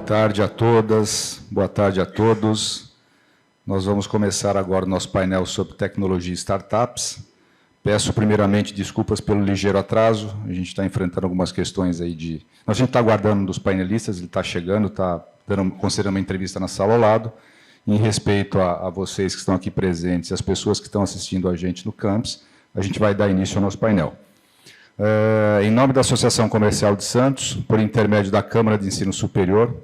tarde a todas, boa tarde a todos. Nós vamos começar agora o nosso painel sobre tecnologia e startups. Peço primeiramente desculpas pelo ligeiro atraso, a gente está enfrentando algumas questões aí de... A gente está aguardando um dos painelistas, ele está chegando, está concedendo uma entrevista na sala ao lado. Em respeito a vocês que estão aqui presentes e as pessoas que estão assistindo a gente no campus, a gente vai dar início ao nosso painel. Em nome da Associação Comercial de Santos, por intermédio da Câmara de Ensino Superior,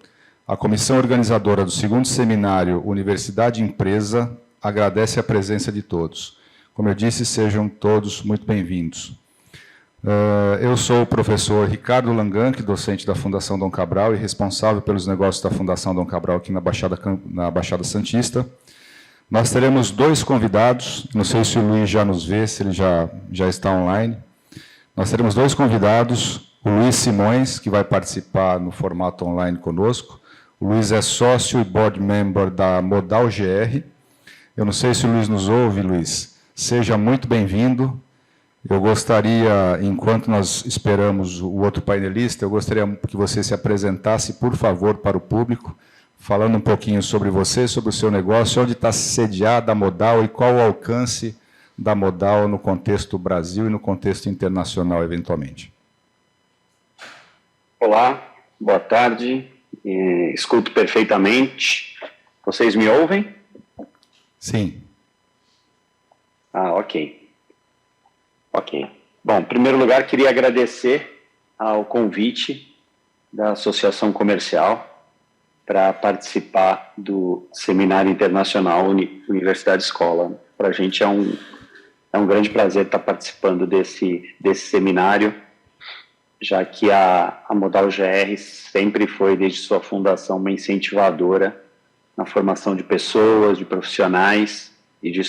a comissão organizadora do segundo seminário Universidade e Empresa agradece a presença de todos. Como eu disse, sejam todos muito bem-vindos. Eu sou o professor Ricardo Langanck, docente da Fundação Dom Cabral e responsável pelos negócios da Fundação Dom Cabral aqui na Baixada Santista. Nós teremos dois convidados, não sei se o Luiz já nos vê, se ele já está online. Nós teremos dois convidados, o Luiz Simões, que vai participar no formato online conosco. O Luiz é sócio e board member da Modal GR. Eu não sei se o Luiz nos ouve, Luiz. Seja muito bem-vindo. Eu gostaria, enquanto nós esperamos o outro painelista, eu gostaria que você se apresentasse, por favor, para o público, falando um pouquinho sobre você, sobre o seu negócio, onde está sediada a Modal e qual o alcance da Modal no contexto Brasil e no contexto internacional, eventualmente. Olá, boa tarde. Escuto perfeitamente. Vocês me ouvem? Sim. Ok. Bom, em primeiro lugar, queria agradecer ao convite da Associação Comercial para participar do Seminário Internacional Universidade Escola. Para a gente é um grande prazer estar participando desse seminário, já que a Modal GR sempre foi, desde sua fundação, uma incentivadora na formação de pessoas, de profissionais e de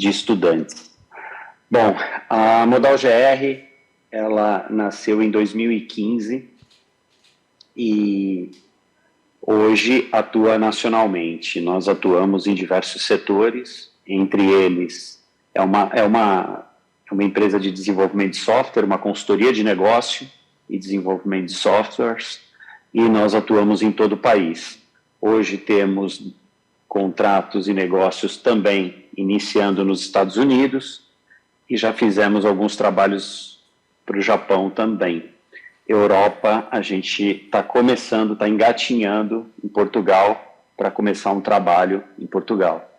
estudantes. Bom, a Modal GR, ela nasceu em 2015 e hoje atua nacionalmente. Nós atuamos em diversos setores, entre eles é uma empresa de desenvolvimento de software, uma consultoria de negócio e desenvolvimento de softwares, e nós atuamos em todo o país. Hoje temos contratos e negócios também iniciando nos Estados Unidos e já fizemos alguns trabalhos para o Japão também. Europa, a gente está começando, está engatinhando em Portugal para começar um trabalho em Portugal.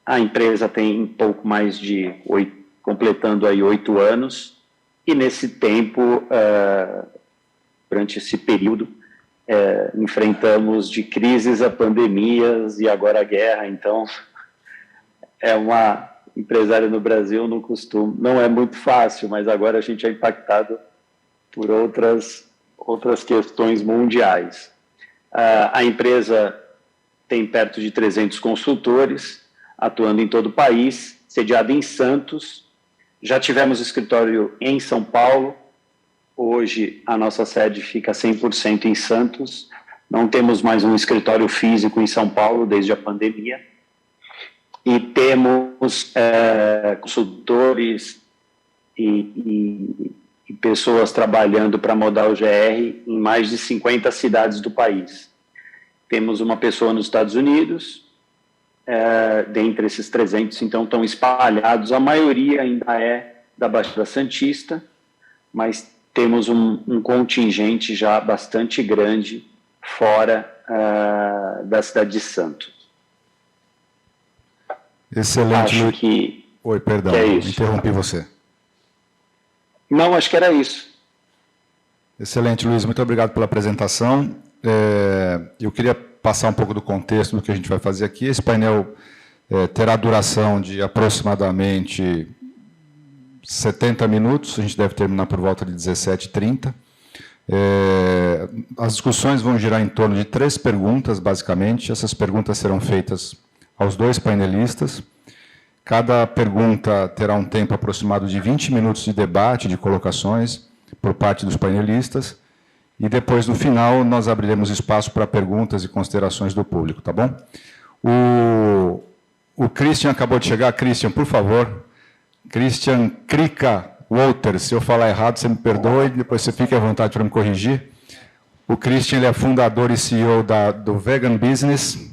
A empresa tem um pouco mais de completando aí 8 anos, e nesse tempo, durante esse período, enfrentamos de crises a pandemias e agora a guerra. Então, empresário no Brasil não é muito fácil, mas agora a gente é impactado por outras questões mundiais. A empresa tem perto de 300 consultores, atuando em todo o país, sediada em Santos. Já tivemos escritório em São Paulo. Hoje, a nossa sede fica 100% em Santos. Não temos mais um escritório físico em São Paulo desde a pandemia. E temos consultores e pessoas trabalhando para a Modal GR em mais de 50 cidades do país. Temos uma pessoa nos Estados Unidos, dentre esses 300, então, estão espalhados. A maioria ainda é da Baixada Santista, mas temos um contingente já bastante grande fora da cidade de Santos. Excelente. Acho que... Oi, perdão, interrompi você. Não, acho que era isso. Excelente, Luiz, muito obrigado pela apresentação. Eu queria passar um pouco do contexto do que a gente vai fazer aqui. Esse painel terá duração de aproximadamente 70 minutos, a gente deve terminar por volta de 17h30. As discussões vão girar em torno de 3 perguntas, basicamente. Essas perguntas serão feitas aos 2 painelistas. Cada pergunta terá um tempo aproximado de 20 minutos de debate, de colocações, por parte dos painelistas. E depois, no final, nós abriremos espaço para perguntas e considerações do público, tá bom? O Christian acabou de chegar. Christian, por favor. Christian Krika, Walters. Se eu falar errado, você me perdoe, depois você fique à vontade para me corrigir. O Christian ele é fundador e CEO do Vegan Business.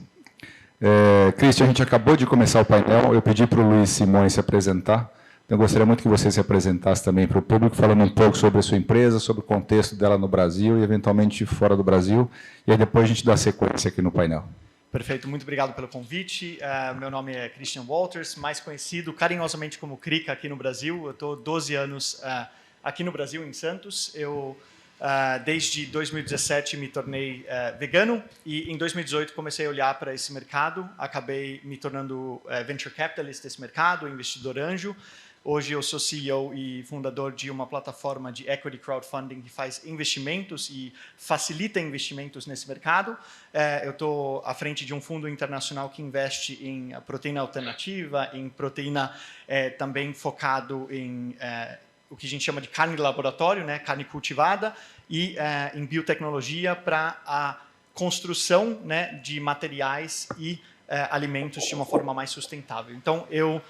Christian, a gente acabou de começar o painel, eu pedi para o Luiz Simões se apresentar. Então, eu gostaria muito que você se apresentasse também para o público, falando um pouco sobre a sua empresa, sobre o contexto dela no Brasil e, eventualmente, fora do Brasil. E aí, depois, a gente dá sequência aqui no painel. Perfeito, muito obrigado pelo convite. Meu nome é Christian Walters, mais conhecido carinhosamente como Crica aqui no Brasil. Eu estou 12 anos aqui no Brasil, em Santos. Eu, desde 2017, me tornei vegano e, em 2018, comecei a olhar para esse mercado. Acabei me tornando venture capitalist desse mercado, investidor anjo. Hoje eu sou CEO e fundador de uma plataforma de equity crowdfunding que faz investimentos e facilita investimentos nesse mercado. Eu estou à frente de um fundo internacional que investe em proteína alternativa, em proteína também focado em o que a gente chama de carne de laboratório, né, carne cultivada, e em biotecnologia para a construção, né, de materiais e alimentos de uma forma mais sustentável. Então, eu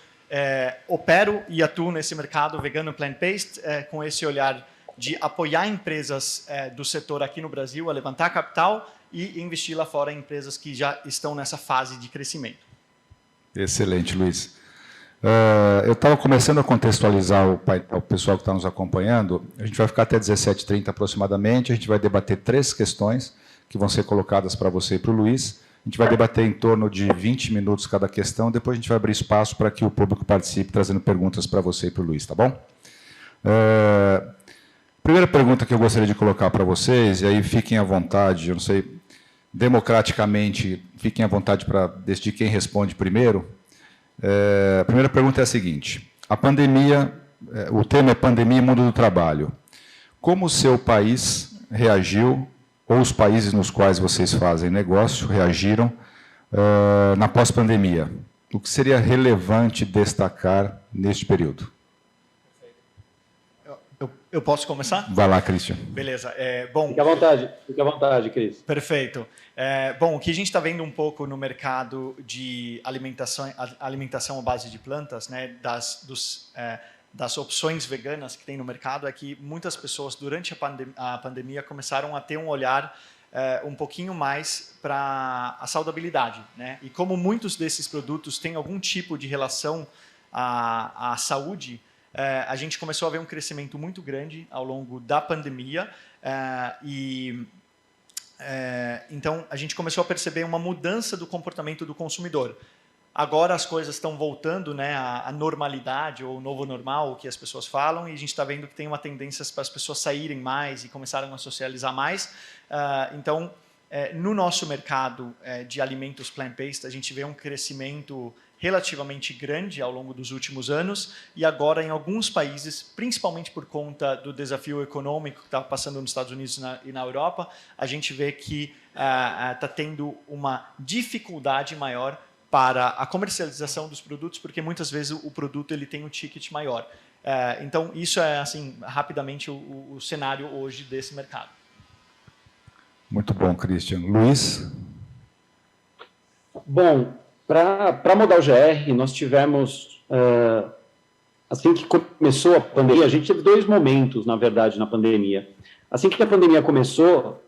opero e atuo nesse mercado vegano plant-based com esse olhar de apoiar empresas do setor aqui no Brasil a levantar capital e investir lá fora em empresas que já estão nessa fase de crescimento. Excelente, Luiz. Eu estava começando a contextualizar o pessoal que está nos acompanhando. A gente vai ficar até 17h30 aproximadamente. A gente vai debater 3 questões que vão ser colocadas para você e para o Luiz. A gente vai debater em torno de 20 minutos cada questão, depois a gente vai abrir espaço para que o público participe, trazendo perguntas para você e para o Luiz, tá bom? Primeira pergunta que eu gostaria de colocar para vocês, e aí fiquem à vontade, eu não sei, democraticamente, fiquem à vontade para decidir quem responde primeiro. A primeira pergunta é a seguinte: a pandemia, o tema é pandemia e mundo do trabalho. Como o seu país reagiu, ou os países nos quais vocês fazem negócio reagiram na pós-pandemia? O que seria relevante destacar neste período? Eu posso começar? Vai lá, Christian. Beleza. Bom, Fique à vontade, Cris. Perfeito. Bom, o que a gente está vendo um pouco no mercado de alimentação à base de plantas, né, das opções veganas que tem no mercado, é que muitas pessoas, durante a pandemia, começaram a ter um olhar um pouquinho mais para a saudabilidade, né? E como muitos desses produtos têm algum tipo de relação à saúde, a gente começou a ver um crescimento muito grande ao longo da pandemia então a gente começou a perceber uma mudança do comportamento do consumidor. Agora as coisas estão voltando, né, à normalidade, ou novo normal, o que as pessoas falam, e a gente está vendo que tem uma tendência para as pessoas saírem mais e começaram a socializar mais. Então, no nosso mercado de alimentos plant-based, a gente vê um crescimento relativamente grande ao longo dos últimos anos, e agora em alguns países, principalmente por conta do desafio econômico que está passando nos Estados Unidos e na Europa, a gente vê que está tendo uma dificuldade maior para a comercialização dos produtos, porque muitas vezes o produto ele tem um ticket maior. Então, isso é, assim, rapidamente o cenário hoje desse mercado. Muito bom, Christian. Luiz? Bom, para mudar o GR, nós tivemos, assim que começou a pandemia, a gente teve 2 momentos, na verdade, na pandemia. Assim que a pandemia começou,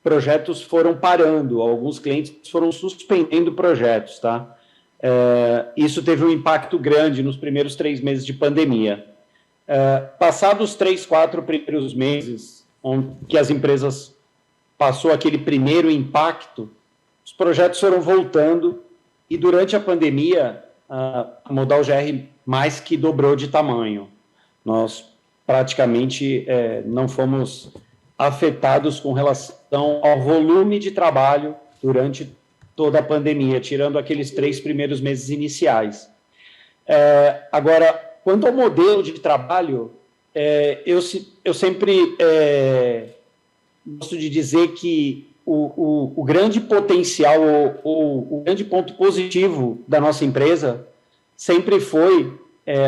projetos foram parando, alguns clientes foram suspendendo projetos, tá? Isso teve um impacto grande nos primeiros 3 meses de pandemia. Passados 3, 4 primeiros meses, que as empresas passou aquele primeiro impacto, os projetos foram voltando e, durante a pandemia, a Modal GR mais que dobrou de tamanho. Nós praticamente não fomos afetados com relação ao volume de trabalho durante toda a pandemia, tirando aqueles 3 primeiros meses iniciais. Agora, quanto ao modelo de trabalho, eu sempre gosto de dizer que o grande potencial ou o grande ponto positivo da nossa empresa sempre foi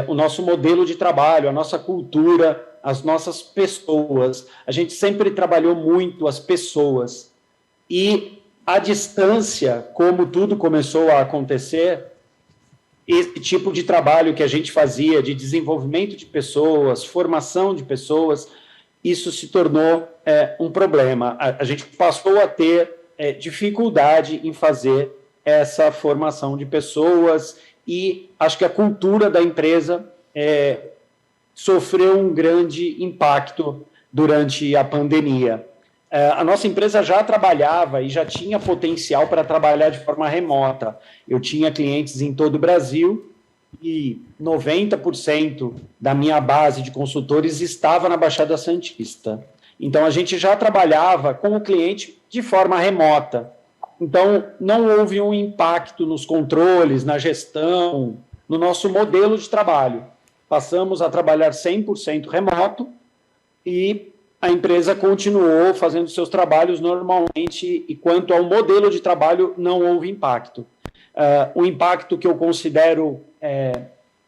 o nosso modelo de trabalho, a nossa cultura, as nossas pessoas. A gente sempre trabalhou muito as pessoas. E a distância, como tudo começou a acontecer, esse tipo de trabalho que a gente fazia de desenvolvimento de pessoas, formação de pessoas, isso se tornou um problema. A gente passou a ter dificuldade em fazer essa formação de pessoas e acho que a cultura da empresa sofreu um grande impacto durante a pandemia. A nossa empresa já trabalhava e já tinha potencial para trabalhar de forma remota. Eu tinha clientes em todo o Brasil e 90% da minha base de consultores estava na Baixada Santista. Então, a gente já trabalhava com o cliente de forma remota. Então, não houve um impacto nos controles, na gestão, no nosso modelo de trabalho. Passamos a trabalhar 100% remoto e a empresa continuou fazendo seus trabalhos normalmente e quanto ao modelo de trabalho não houve impacto. O impacto que eu considero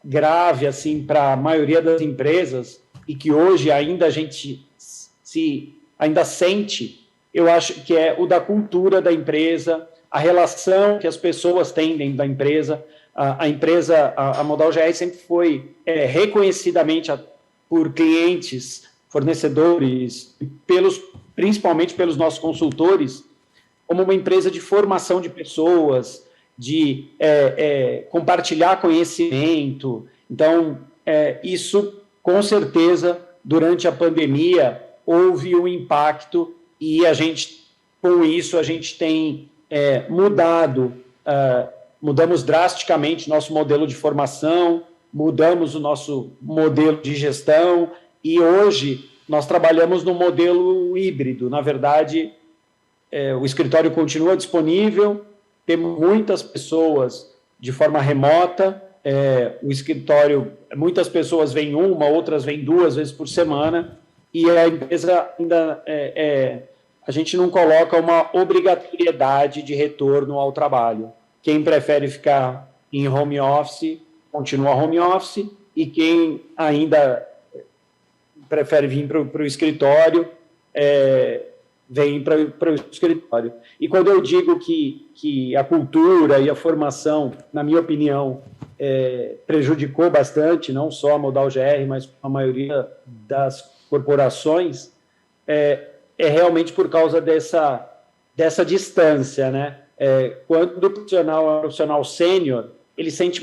grave assim, para a maioria das empresas e que hoje ainda a gente ainda sente, eu acho que é o da cultura da empresa, a relação que as pessoas têm dentro da empresa. A Modal GR sempre foi reconhecidamente por clientes, fornecedores, principalmente pelos nossos consultores, como uma empresa de formação de pessoas, de compartilhar conhecimento. Então, isso, com certeza, durante a pandemia, houve um impacto e com isso, a gente tem mudamos drasticamente nosso modelo de formação, mudamos o nosso modelo de gestão e hoje nós trabalhamos no modelo híbrido. Na verdade, o escritório continua disponível, temos muitas pessoas de forma remota, o escritório, muitas pessoas vêm outras vêm 2 vezes por semana, e a empresa ainda, a gente não coloca uma obrigatoriedade de retorno ao trabalho. Quem prefere ficar em home office, continua home office, e quem ainda prefere vir para o escritório, vem para o escritório. E quando eu digo que a cultura e a formação, na minha opinião, prejudicou bastante, não só a Modal GR, mas a maioria das corporações, realmente por causa dessa distância, né? Quando o profissional é um profissional sênior, ele sente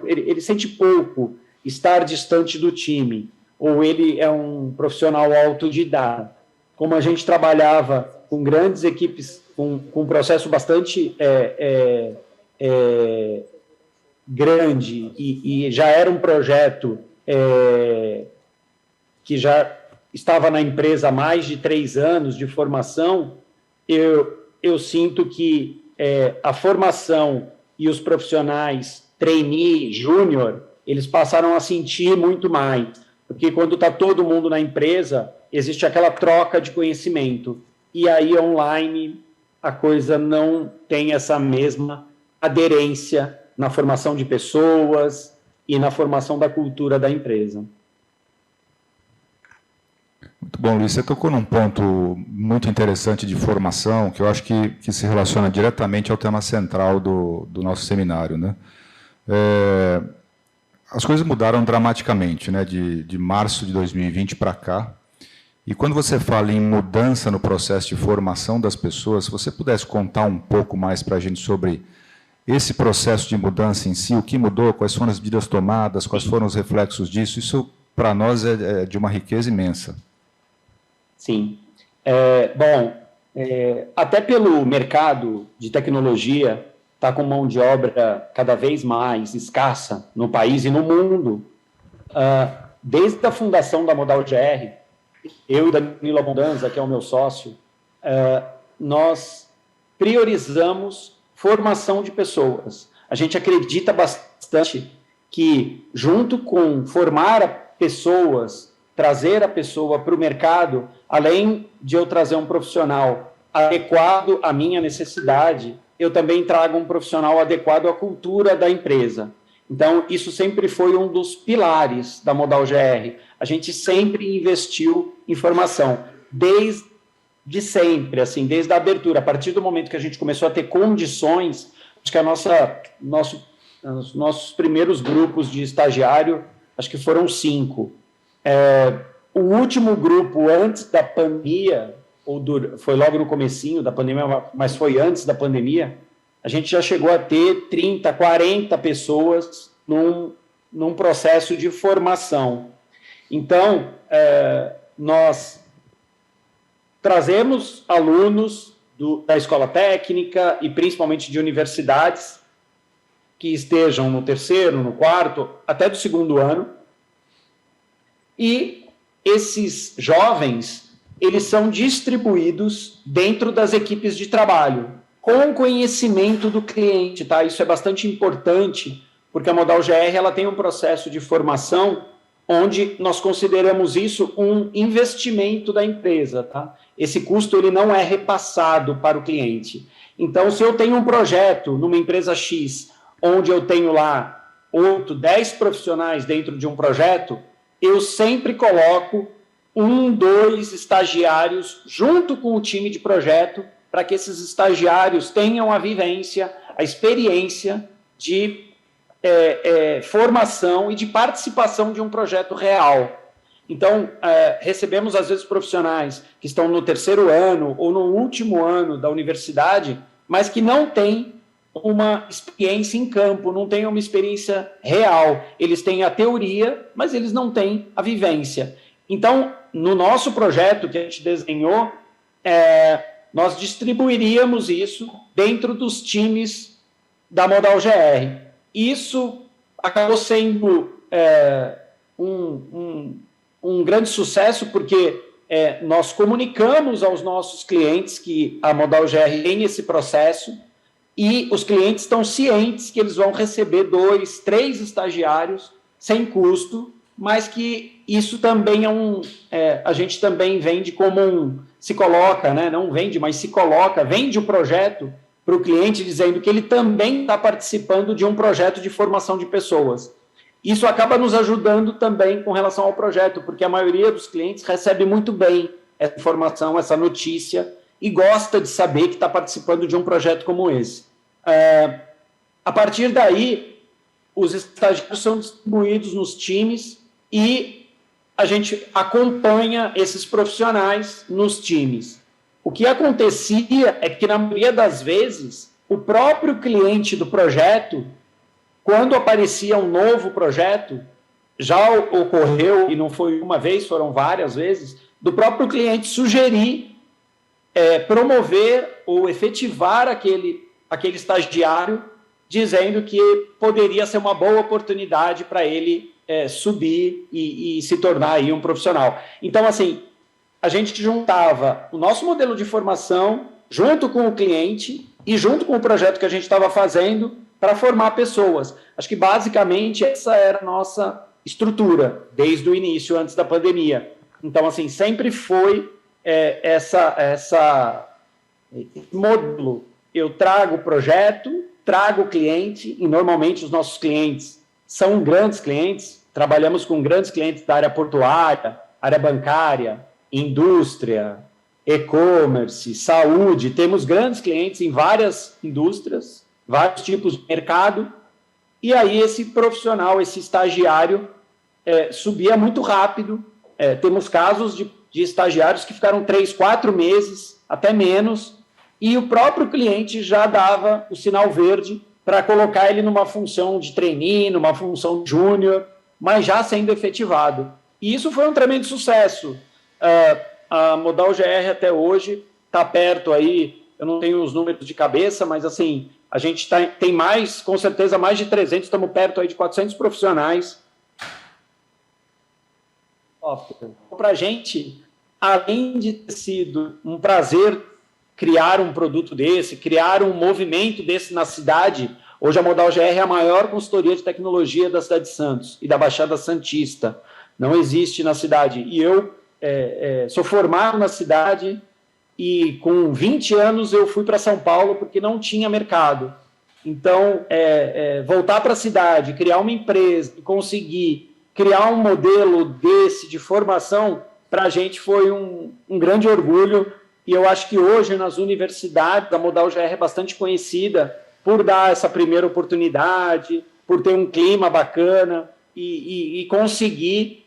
ele sente pouco estar distante do time, ou ele é um profissional autodidata. Como a gente trabalhava com grandes equipes, com um processo bastante grande, e já era um projeto que já estava na empresa há mais de 3 anos de formação, eu sinto que a formação e os profissionais trainee, júnior, eles passaram a sentir muito mais, porque quando está todo mundo na empresa, existe aquela troca de conhecimento, e aí online a coisa não tem essa mesma aderência na formação de pessoas e na formação da cultura da empresa. Muito bom, Luiz. Você tocou num ponto muito interessante de formação, que eu acho que se relaciona diretamente ao tema central do nosso seminário, né? As coisas mudaram dramaticamente, né, de março de 2020 para cá. E quando você fala em mudança no processo de formação das pessoas, se você pudesse contar um pouco mais para a gente sobre esse processo de mudança em si, o que mudou, quais foram as medidas tomadas, quais foram os reflexos disso, isso para nós é de uma riqueza imensa. Sim. Até pelo mercado de tecnologia, está com mão de obra cada vez mais escassa no país e no mundo. Desde a fundação da Modal GR, eu e Danilo Abundanza, que é o meu sócio, nós priorizamos formação de pessoas. A gente acredita bastante que, junto com formar pessoas, trazer a pessoa para o mercado, além de eu trazer um profissional adequado à minha necessidade, eu também trago um profissional adequado à cultura da empresa. Então, isso sempre foi um dos pilares da Modal GR. A gente sempre investiu em formação, desde sempre, assim, desde a abertura. A partir do momento que a gente começou a ter condições, acho que nosso os nossos primeiros grupos de estagiário, acho que foram 5. O último grupo antes da pandemia, foi logo no comecinho da pandemia, mas foi antes da pandemia, a gente já chegou a ter 30, 40 pessoas num processo de formação. Então, nós trazemos alunos da escola técnica e principalmente de universidades que estejam no 3º, no 4º, até do 2º ano. E esses jovens, eles são distribuídos dentro das equipes de trabalho, com conhecimento do cliente, tá? Isso é bastante importante, porque a Modal GR ela tem um processo de formação onde nós consideramos isso um investimento da empresa, tá? Esse custo ele não é repassado para o cliente. Então, se eu tenho um projeto numa empresa X, onde eu tenho lá 8, 10 profissionais dentro de um projeto, eu sempre coloco 1, 2 estagiários junto com o time de projeto para que esses estagiários tenham a vivência, a experiência de formação e de participação de um projeto real. Então, recebemos, às vezes, profissionais que estão no 3º ano ou no último ano da universidade, mas que não têm uma experiência em campo, não têm uma experiência real. Eles têm a teoria, mas eles não têm a vivência. Então, no nosso projeto que a gente desenhou, nós distribuiríamos isso dentro dos times da Modal GR. Isso acabou sendo um grande sucesso, porque nós comunicamos aos nossos clientes que a Modal GR tem esse processo e os clientes estão cientes que eles vão receber 2, 3 estagiários sem custo, mas que isso também a gente também vende como se coloca, né? Não vende, mas se coloca, vende o projeto para o cliente dizendo que ele também está participando de um projeto de formação de pessoas. Isso acaba nos ajudando também com relação ao projeto, porque a maioria dos clientes recebe muito bem essa informação, essa notícia, e gosta de saber que está participando de um projeto como esse. A partir daí, os estagiários são distribuídos nos times e a gente acompanha esses profissionais nos times. O que acontecia é que, na maioria das vezes, o próprio cliente do projeto, quando aparecia um novo projeto, já ocorreu, e não foi uma vez, foram várias vezes, do próprio cliente sugerir promover ou efetivar aquele estagiário, dizendo que poderia ser uma boa oportunidade para ele subir e se tornar aí um profissional. Então, assim, a gente juntava o nosso modelo de formação junto com o cliente e junto com o projeto que a gente estava fazendo para formar pessoas. Acho que, basicamente, essa era a nossa estrutura, desde o início, antes da pandemia. Então, assim, sempre foi esse modelo. Eu trago o projeto, trago o cliente, e normalmente os nossos clientes são grandes clientes, trabalhamos com grandes clientes da área portuária, área bancária, indústria, e-commerce, saúde, temos grandes clientes em várias indústrias, vários tipos de mercado, e aí esse profissional, esse estagiário, subia muito rápido. Temos casos de estagiários que ficaram 3, 4 meses, até menos, e o próprio cliente já dava o sinal verde para colocar ele numa função de trainee, numa função júnior, mas já sendo efetivado. E isso foi um tremendo sucesso. A Modal GR até hoje está perto aí, eu não tenho os números de cabeça, mas assim, a gente tem mais, com certeza, mais de 300, estamos perto aí de 400 profissionais. Para a gente, além de ter sido um prazer criar um produto desse, criar um movimento desse na cidade, hoje a Modal GR é a maior consultoria de tecnologia da cidade de Santos e da Baixada Santista. Não existe na cidade. E eu sou formado na cidade e com 20 anos eu fui para São Paulo porque não tinha mercado. Então, voltar para a cidade, criar uma empresa e conseguir criar um modelo desse de formação, para a gente foi um grande orgulho. E eu acho que hoje, nas universidades, a Modal GR é bastante conhecida por dar essa primeira oportunidade, por ter um clima bacana e conseguir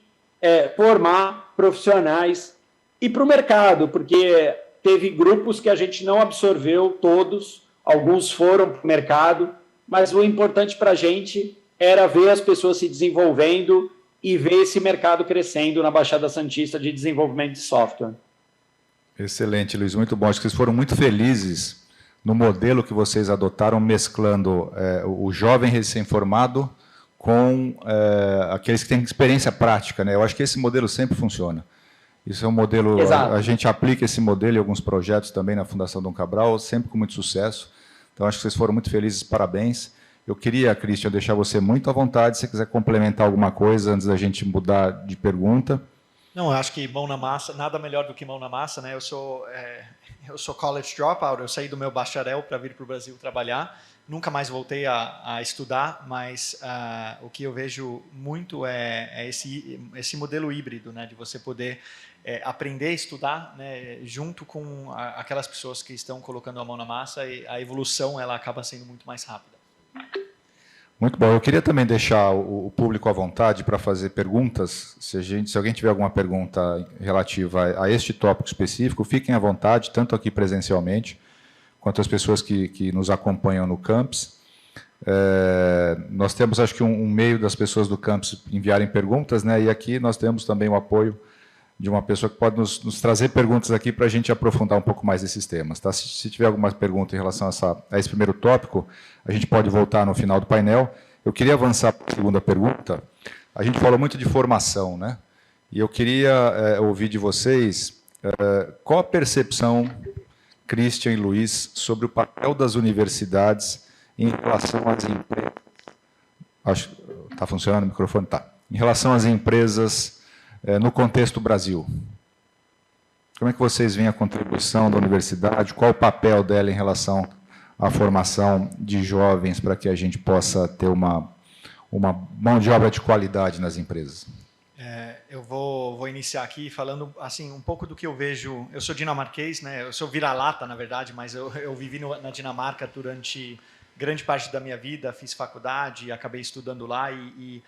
formar profissionais e para o mercado, porque teve grupos que a gente não absorveu todos, alguns foram para o mercado, mas o importante para a gente era ver as pessoas se desenvolvendo e ver esse mercado crescendo na Baixada Santista de desenvolvimento de software. Excelente, Luiz, muito bom. Acho que vocês foram muito felizes no modelo que vocês adotaram, mesclando o jovem recém-formado com aqueles que têm experiência prática, né? Eu acho que esse modelo sempre funciona. Isso é um modelo, a gente aplica esse modelo em alguns projetos também na Fundação Dom Cabral, sempre com muito sucesso. Então, acho que vocês foram muito felizes, parabéns. Eu queria, Christian, deixar você muito à vontade, se você quiser complementar alguma coisa antes da gente mudar de pergunta. Não, eu acho que mão na massa, nada melhor do que mão na massa, né? Eu sou college dropout, eu saí do meu bacharel para vir para o Brasil trabalhar, nunca mais voltei a estudar, mas o que eu vejo muito é esse modelo híbrido, né? De você poder aprender a estudar, né? Junto com aquelas pessoas que estão colocando a mão na massa, e a evolução ela acaba sendo muito mais rápida. Muito bom. Eu queria também deixar o público à vontade para fazer perguntas. Se alguém tiver alguma pergunta relativa a este tópico específico, fiquem à vontade, tanto aqui presencialmente, quanto as pessoas que nos acompanham no campus. Nós temos, acho que, um meio das pessoas do campus enviarem perguntas, né? E aqui nós temos também o apoio de uma pessoa que pode nos trazer perguntas aqui para a gente aprofundar um pouco mais esses temas. Tá? Se tiver alguma pergunta em relação a esse primeiro tópico, a gente pode voltar no final do painel. Eu queria avançar para a segunda pergunta. A gente falou muito de formação, né? E eu queria ouvir de vocês qual a percepção, Christian e Luiz, sobre o papel das universidades em relação às empresas. Acho que está funcionando o microfone? Tá. Em relação às empresas no contexto Brasil. Como é que vocês veem a contribuição da universidade? Qual o papel dela em relação à formação de jovens para que a gente possa ter uma mão de obra de qualidade nas empresas? Eu vou iniciar aqui falando assim um pouco do que eu vejo. Eu sou dinamarquês, né? Eu sou vira-lata, na verdade, mas eu vivi na Dinamarca durante grande parte da minha vida, fiz faculdade, acabei estudando lá e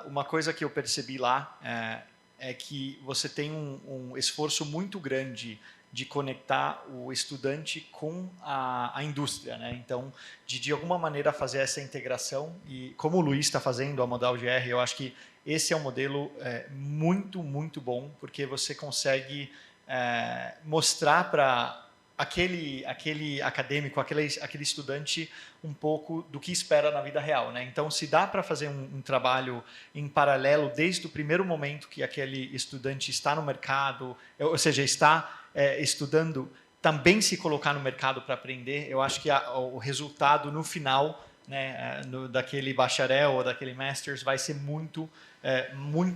uma coisa que eu percebi lá é que você tem um esforço muito grande de conectar o estudante com a indústria, né? Então, de alguma maneira fazer essa integração, e como o Luiz está fazendo a Modal GR, eu acho que esse é um modelo muito, muito bom, porque você consegue mostrar para aquele acadêmico, aquele estudante, um pouco do que espera na vida real, né? Então, se dá para fazer um trabalho em paralelo desde o primeiro momento que aquele estudante está no mercado, ou seja, está estudando, também se colocar no mercado para aprender, eu acho que o resultado no final, né, daquele bacharel ou daquele master's vai ser muito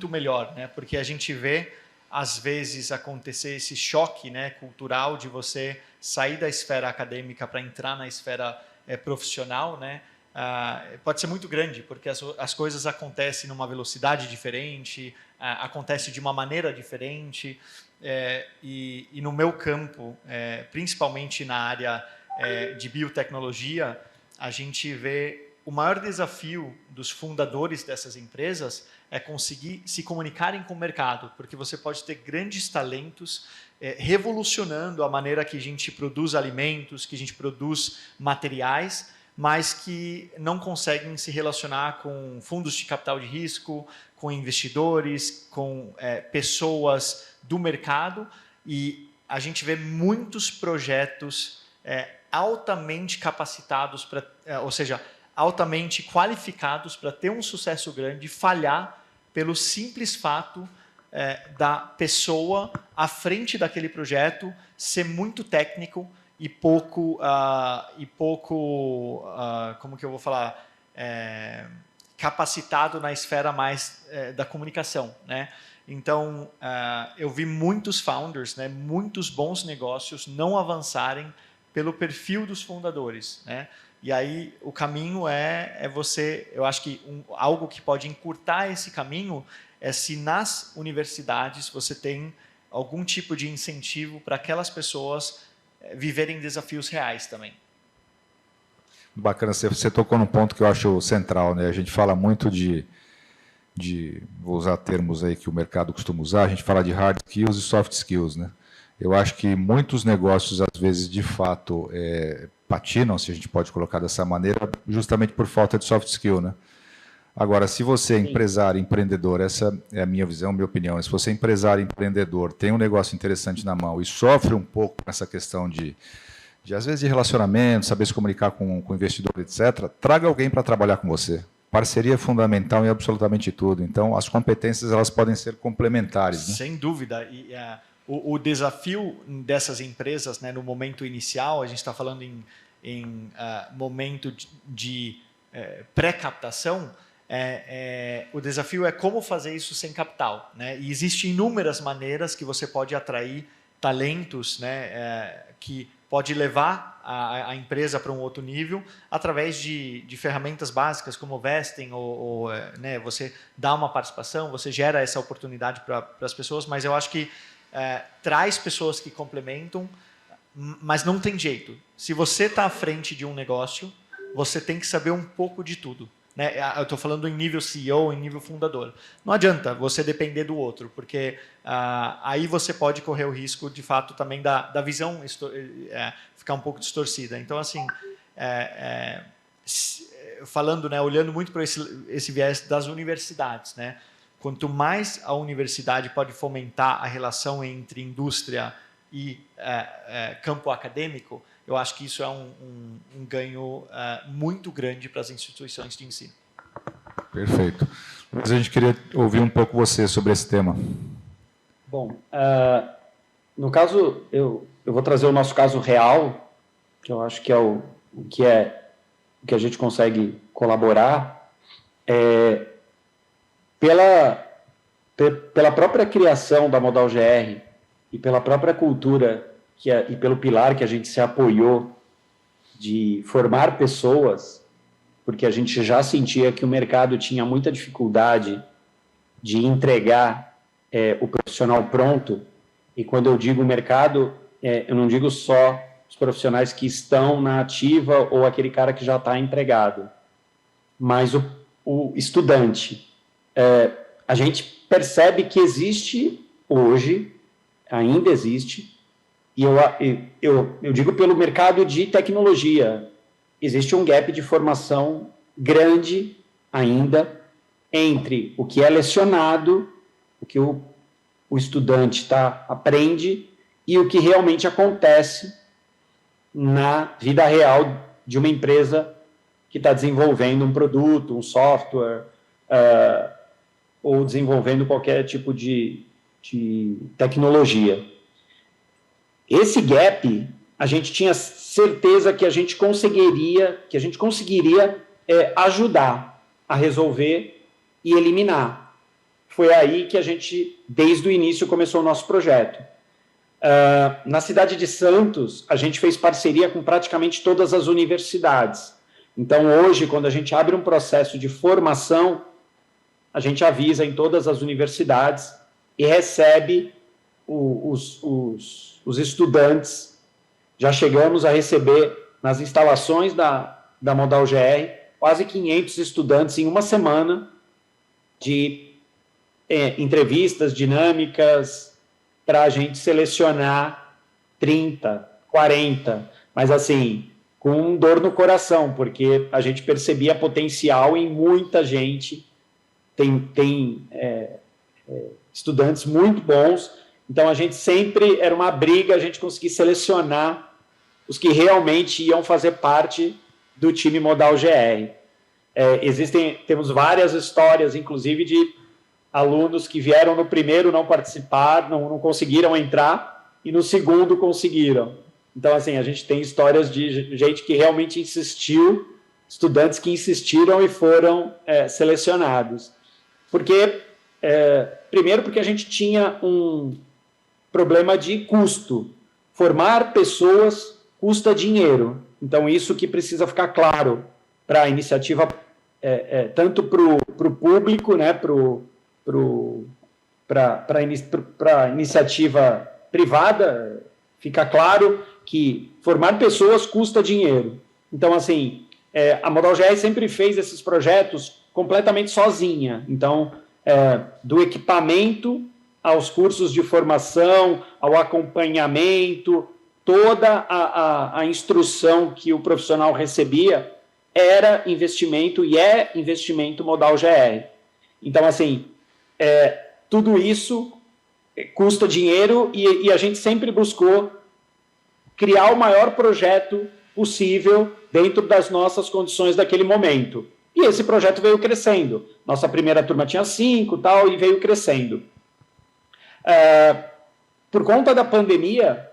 melhor, né? Porque a gente vê às vezes acontecer esse choque, né, cultural de você sair da esfera acadêmica para entrar na esfera profissional, né? Pode ser muito grande, porque as coisas acontecem numa velocidade diferente, acontece de uma maneira diferente, e no meu campo, principalmente na área de biotecnologia, a gente vê o maior desafio dos fundadores dessas empresas é conseguir se comunicarem com o mercado, porque você pode ter grandes talentos revolucionando a maneira que a gente produz alimentos, que a gente produz materiais, mas que não conseguem se relacionar com fundos de capital de risco, com investidores, com pessoas do mercado, e a gente vê muitos projetos altamente capacitados, ou seja, altamente qualificados para ter um sucesso grande, falhar pelo simples fato da pessoa à frente daquele projeto ser muito técnico e pouco como que eu vou falar, capacitado na esfera mais da comunicação, né? Então, eu vi muitos founders, né, muitos bons negócios não avançarem pelo perfil dos fundadores, né? E aí o caminho é você, eu acho que algo que pode encurtar esse caminho é se nas universidades você tem algum tipo de incentivo para aquelas pessoas viverem desafios reais também. Bacana, você tocou num ponto que eu acho central, né? A gente fala muito vou usar termos aí que o mercado costuma usar, a gente fala de hard skills e soft skills, né? Eu acho que muitos negócios, às vezes, de fato, patinam, se a gente pode colocar dessa maneira, justamente por falta de soft skill, né? Agora, se você é empresário, empreendedor, essa é a minha visão, minha opinião, se você é empresário, empreendedor, tem um negócio interessante na mão e sofre um pouco com essa questão de às vezes, de relacionamento, saber se comunicar com o investidor, etc., traga alguém para trabalhar com você. Parceria é fundamental em absolutamente tudo. Então, as competências elas podem ser complementares. Né? Sem dúvida. E o desafio dessas empresas, né, no momento inicial, a gente está falando em momento de pré-captação, o desafio é como fazer isso sem capital. Né? E existem inúmeras maneiras que você pode atrair talentos, né, que pode levar a empresa para um outro nível através de ferramentas básicas como vesting né, você dá uma participação, você gera essa oportunidade para as pessoas, mas eu acho que traz pessoas que complementam, mas não tem jeito. Se você está à frente de um negócio, você tem que saber um pouco de tudo. Né? Eu estou falando em nível CEO, em nível fundador. Não adianta você depender do outro, porque aí você pode correr o risco, de fato, também da visão ficar um pouco distorcida. Então, assim, falando, né, olhando muito para esse viés das universidades, né? Quanto mais a universidade pode fomentar a relação entre indústria e campo acadêmico, eu acho que isso é um ganho muito grande para as instituições de ensino. Perfeito. Mas a gente queria ouvir um pouco você sobre esse tema. Bom, no caso, eu vou trazer o nosso caso real, que eu acho que é o que a gente consegue colaborar, pela própria criação da Modal GR e pela própria cultura e pelo pilar que a gente se apoiou de formar pessoas, porque a gente já sentia que o mercado tinha muita dificuldade de entregar o profissional pronto. E quando eu digo mercado, eu não digo só os profissionais que estão na ativa ou aquele cara que já está empregado, mas o estudante. A gente percebe que existe hoje, ainda existe, e eu digo pelo mercado de tecnologia, existe um gap de formação grande ainda entre o que é lecionado, o que o estudante aprende e o que realmente acontece na vida real de uma empresa que está desenvolvendo um produto, um software, ou desenvolvendo qualquer tipo de tecnologia. Esse gap, a gente tinha certeza que a gente conseguiria ajudar a resolver e eliminar. Foi aí que a gente, desde o início, começou o nosso projeto. Na cidade de Santos, a gente fez parceria com praticamente todas as universidades. Então, hoje, quando a gente abre um processo de formação, a gente avisa em todas as universidades e recebe os estudantes. Já chegamos a receber nas instalações da Modal GR quase 500 estudantes em uma semana de entrevistas dinâmicas para a gente selecionar 30, 40, mas assim, com dor no coração, porque a gente percebia potencial em muita gente, tem estudantes muito bons, então a gente sempre, era uma briga a gente conseguir selecionar os que realmente iam fazer parte do time Modal GR. Temos várias histórias, inclusive de alunos que vieram no primeiro não participaram, não conseguiram entrar, e no segundo conseguiram. Então, assim, a gente tem histórias de gente que realmente insistiu, estudantes que insistiram e foram selecionados. Primeiro porque a gente tinha um problema de custo. Formar pessoas custa dinheiro. Então, isso que precisa ficar claro para a iniciativa, tanto para o público, né, para a iniciativa privada, fica claro que formar pessoas custa dinheiro. Então, assim, a Modal GR sempre fez esses projetos completamente sozinha. Então, do equipamento aos cursos de formação, ao acompanhamento, toda a instrução que o profissional recebia era investimento e é investimento Modal GR. Então, assim, tudo isso custa dinheiro e a gente sempre buscou criar o maior projeto possível dentro das nossas condições daquele momento. E esse projeto veio crescendo. Nossa primeira turma tinha 5 tal, e veio crescendo. Por conta da pandemia,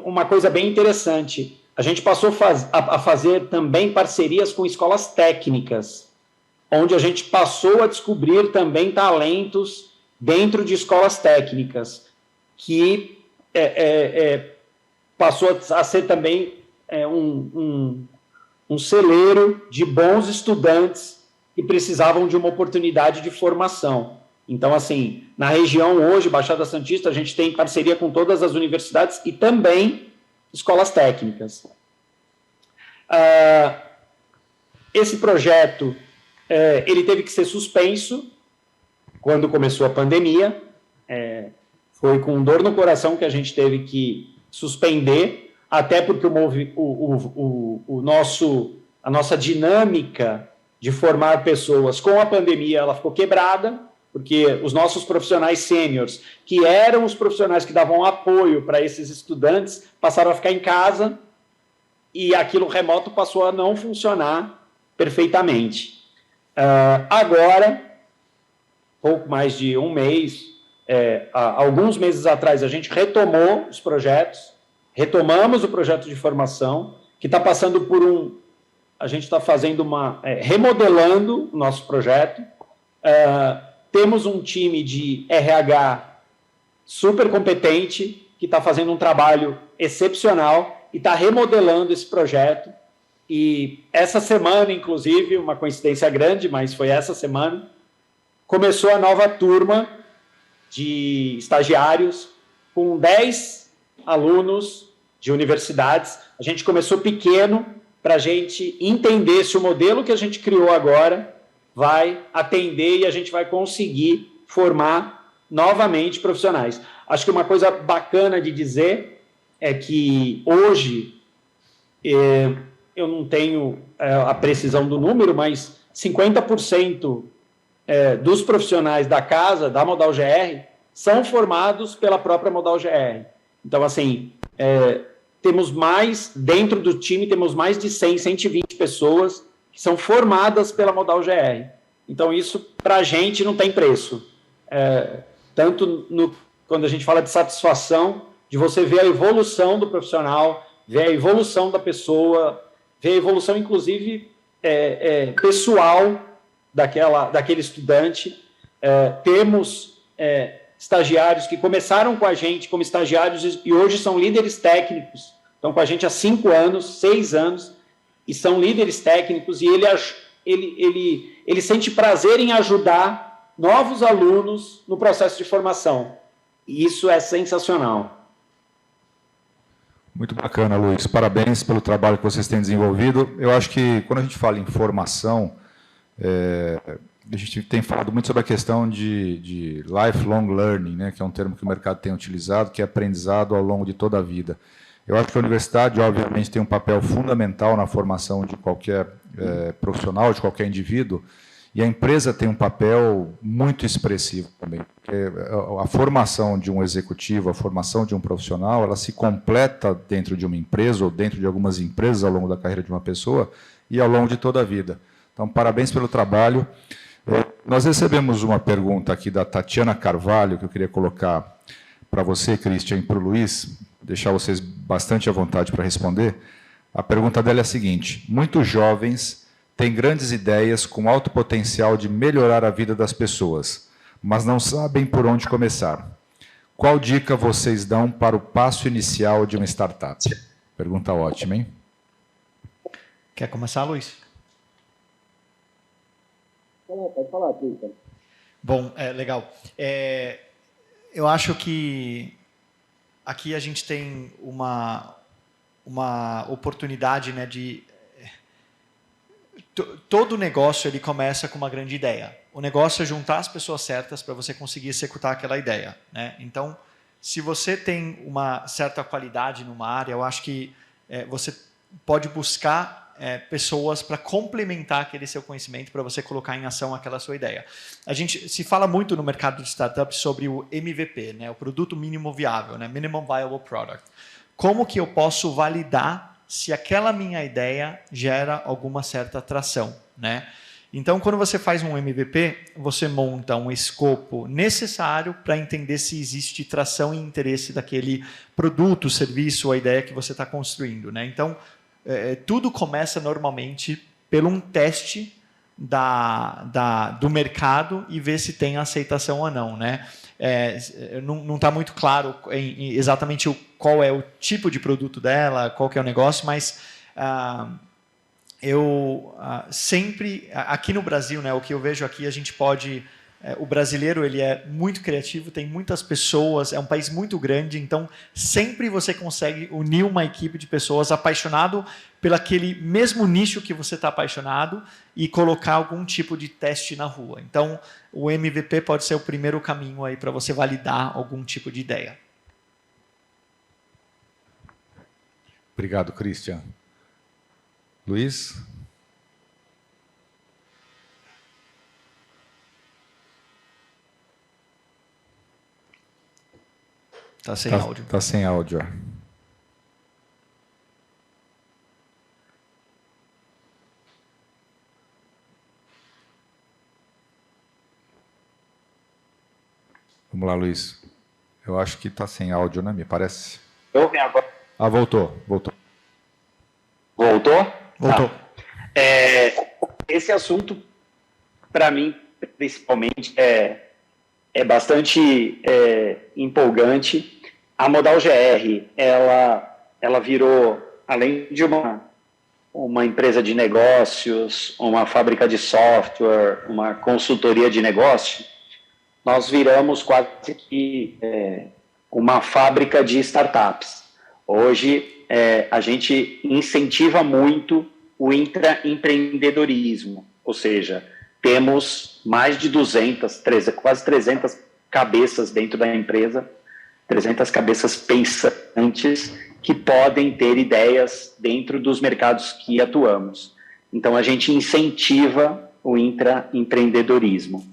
uma coisa bem interessante, a gente passou a fazer também parcerias com escolas técnicas, onde a gente passou a descobrir também talentos dentro de escolas técnicas, que passou a ser também um celeiro de bons estudantes que precisavam de uma oportunidade de formação. Então, assim, na região hoje, Baixada Santista, a gente tem parceria com todas as universidades e também escolas técnicas. Esse projeto, ele teve que ser suspenso quando começou a pandemia. Foi com dor no coração que a gente teve que suspender, até porque a nossa dinâmica de formar pessoas com a pandemia ela ficou quebrada, porque os nossos profissionais sêniores, que eram os profissionais que davam apoio para esses estudantes, passaram a ficar em casa e aquilo remoto passou a não funcionar perfeitamente. Agora, pouco mais de um mês, alguns meses atrás, a gente retomou os projetos, retomamos o projeto de formação, que está passando por a gente está fazendo remodelando o nosso projeto. Temos um time de RH super competente, que está fazendo um trabalho excepcional e está remodelando esse projeto. E essa semana, inclusive, uma coincidência grande, mas foi essa semana, começou a nova turma de estagiários com 10 alunos de universidades. A gente começou pequeno para a gente entender se o modelo que a gente criou agora vai atender e a gente vai conseguir formar novamente profissionais. Acho que uma coisa bacana de dizer é que hoje, eu não tenho a precisão do número, mas 50% dos profissionais da casa, da Modal GR, são formados pela própria Modal GR. Então, assim, temos dentro do time, temos mais de 100, 120 pessoas que são formadas pela Modal GR. Então, isso, para a gente, não tem preço. Tanto quando a gente fala de satisfação, de você ver a evolução do profissional, ver a evolução da pessoa, ver a evolução, inclusive, pessoal daquele estudante. Temos estagiários que começaram com a gente como estagiários e hoje são líderes técnicos. Estão com a gente há 5 anos, 6 anos, e são líderes técnicos, e ele sente prazer em ajudar novos alunos no processo de formação. E isso é sensacional. Muito bacana, Luiz. Parabéns pelo trabalho que vocês têm desenvolvido. Eu acho que, quando a gente fala em formação, a gente tem falado muito sobre a questão de lifelong learning, né, que é um termo que o mercado tem utilizado, que é aprendizado ao longo de toda a vida. Eu acho que a universidade, obviamente, tem um papel fundamental na formação de qualquer profissional, de qualquer indivíduo, e a empresa tem um papel muito expressivo também. A formação de um executivo, a formação de um profissional, ela se completa dentro de uma empresa ou dentro de algumas empresas ao longo da carreira de uma pessoa e ao longo de toda a vida. Então, parabéns pelo trabalho. Nós recebemos uma pergunta aqui da Tatiana Carvalho, que eu queria colocar para você, Christian, e para o Luiz, deixar vocês bastante à vontade para responder. A pergunta dela é a seguinte: muitos jovens têm grandes ideias com alto potencial de melhorar a vida das pessoas, mas não sabem por onde começar. Qual dica vocês dão para o passo inicial de uma startup? Pergunta ótima, hein? Quer começar, Luiz? Pode falar, Christian. Bom, legal. Eu acho que aqui a gente tem uma oportunidade, né, de todo negócio ele começa com uma grande ideia. O negócio é juntar as pessoas certas para você conseguir executar aquela ideia, né? Então, se você tem uma certa qualidade numa área, eu acho que você pode buscar pessoas para complementar aquele seu conhecimento para você colocar em ação aquela sua ideia. A gente se fala muito no mercado de startups sobre o MVP, né? O produto mínimo viável, né? Minimum Viable Product. Como que eu posso validar se aquela minha ideia gera alguma certa atração, né? Então, quando você faz um MVP, você monta um escopo necessário para entender se existe tração e interesse daquele produto, serviço ou a ideia que você está construindo, né? Então, tudo começa normalmente por um teste do mercado e ver se tem aceitação ou não, né? Não está muito claro exatamente qual é o tipo de produto dela, qual que é o negócio, mas eu sempre, aqui no Brasil, né, o que eu vejo aqui, a gente pode... o brasileiro ele é muito criativo, tem muitas pessoas, é um país muito grande, então sempre você consegue unir uma equipe de pessoas apaixonado pelo aquele mesmo nicho que você está apaixonado e colocar algum tipo de teste na rua. Então, o MVP pode ser o primeiro caminho aí para você validar algum tipo de ideia. Obrigado, Christian. Luiz? Está sem áudio. Está sem áudio. Vamos lá, Luiz. Eu acho que está sem áudio, né? Me parece. Ouve agora. Ah, voltou. Voltou? Voltou. Tá. Esse assunto, para mim, principalmente, é bastante empolgante. A Modal GR, ela virou, além de uma empresa de negócios, uma fábrica de software, uma consultoria de negócio, nós viramos quase que uma fábrica de startups. Hoje, a gente incentiva muito o intraempreendedorismo, ou seja, temos mais de 200, quase 300 cabeças dentro da empresa, 300 cabeças pensantes que podem ter ideias dentro dos mercados que atuamos. Então, a gente incentiva o intraempreendedorismo.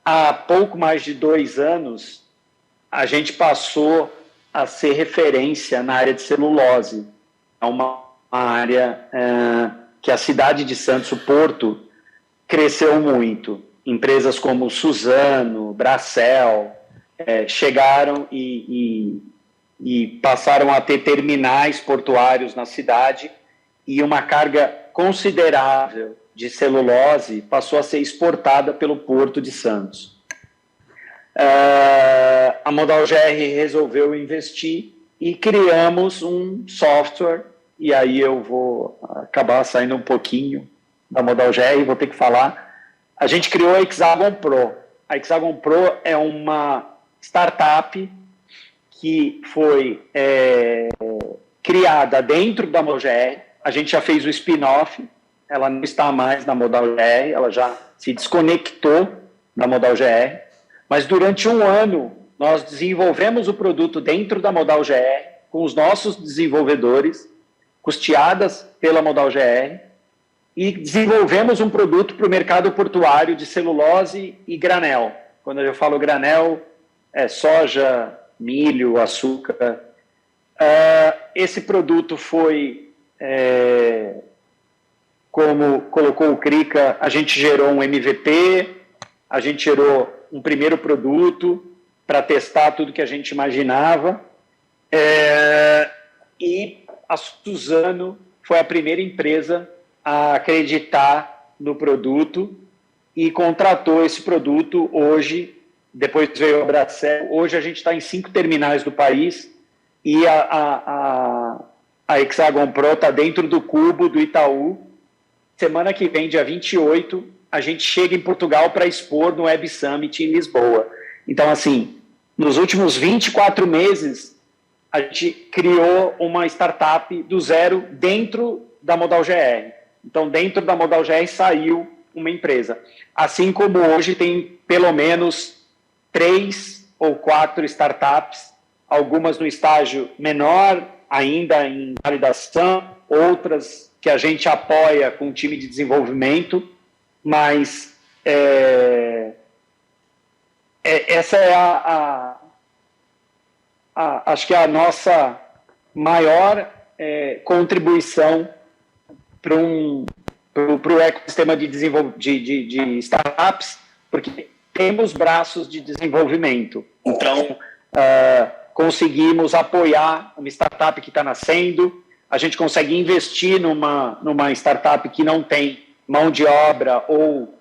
Há pouco mais de 2 anos, a gente passou a ser referência na área de celulose. É uma área que a cidade de Santos, o Porto, cresceu muito. Empresas como Suzano, Bracel, chegaram e passaram a ter terminais portuários na cidade e uma carga considerável de celulose passou a ser exportada pelo Porto de Santos. A Modal GR resolveu investir e criamos um software, e aí eu vou acabar saindo um pouquinho da Modal GR, vou ter que falar. A gente criou a Hexagon Pro. A Hexagon Pro é uma startup que foi criada dentro da Modal GR. A gente já fez o spin-off, ela não está mais na Modal GR, ela já se desconectou da Modal GR, mas durante 1 ano nós desenvolvemos o produto dentro da Modal GR, com os nossos desenvolvedores, custeadas pela Modal GR, e desenvolvemos um produto para o mercado portuário de celulose e granel. Quando eu falo granel, é soja, milho, açúcar. Esse produto foi, como colocou o Krika, a gente gerou um MVP, a gente gerou um primeiro produto para testar tudo que a gente imaginava. E a Suzano foi a primeira empresa a acreditar no produto e contratou esse produto. Hoje, depois veio a Bracel, hoje a gente está em 5 terminais do país e a Hexagon Pro está dentro do Cubo do Itaú. Semana que vem, dia 28, a gente chega em Portugal para expor no Web Summit em Lisboa. Então, assim, nos últimos 24 meses, a gente criou uma startup do zero dentro da Modal GR. Então, dentro da Modal GR saiu uma empresa. Assim como hoje tem pelo menos 3 ou 4 startups, algumas no estágio menor, ainda em validação, outras que a gente apoia com um time de desenvolvimento, mas essa é acho que é a nossa maior contribuição para o ecossistema de startups, porque temos braços de desenvolvimento. Então, conseguimos apoiar uma startup que está nascendo, a gente consegue investir numa startup que não tem mão de obra ou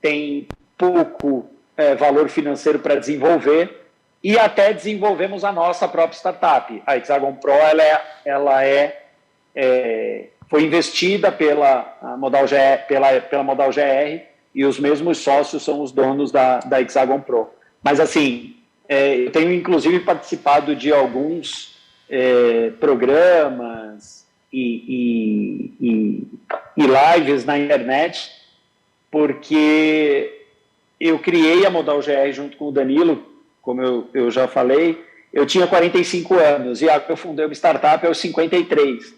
tem pouco valor financeiro para desenvolver, e até desenvolvemos a nossa própria startup. A Hexagon Pro foi investida pela Modal GR, e os mesmos sócios são os donos da Hexagon Pro. Mas, assim, eu tenho, inclusive, participado de alguns programas e lives na internet, porque eu criei a Modal GR junto com o Danilo, como eu já falei. Eu tinha 45 anos e eu fundei uma startup aos 53.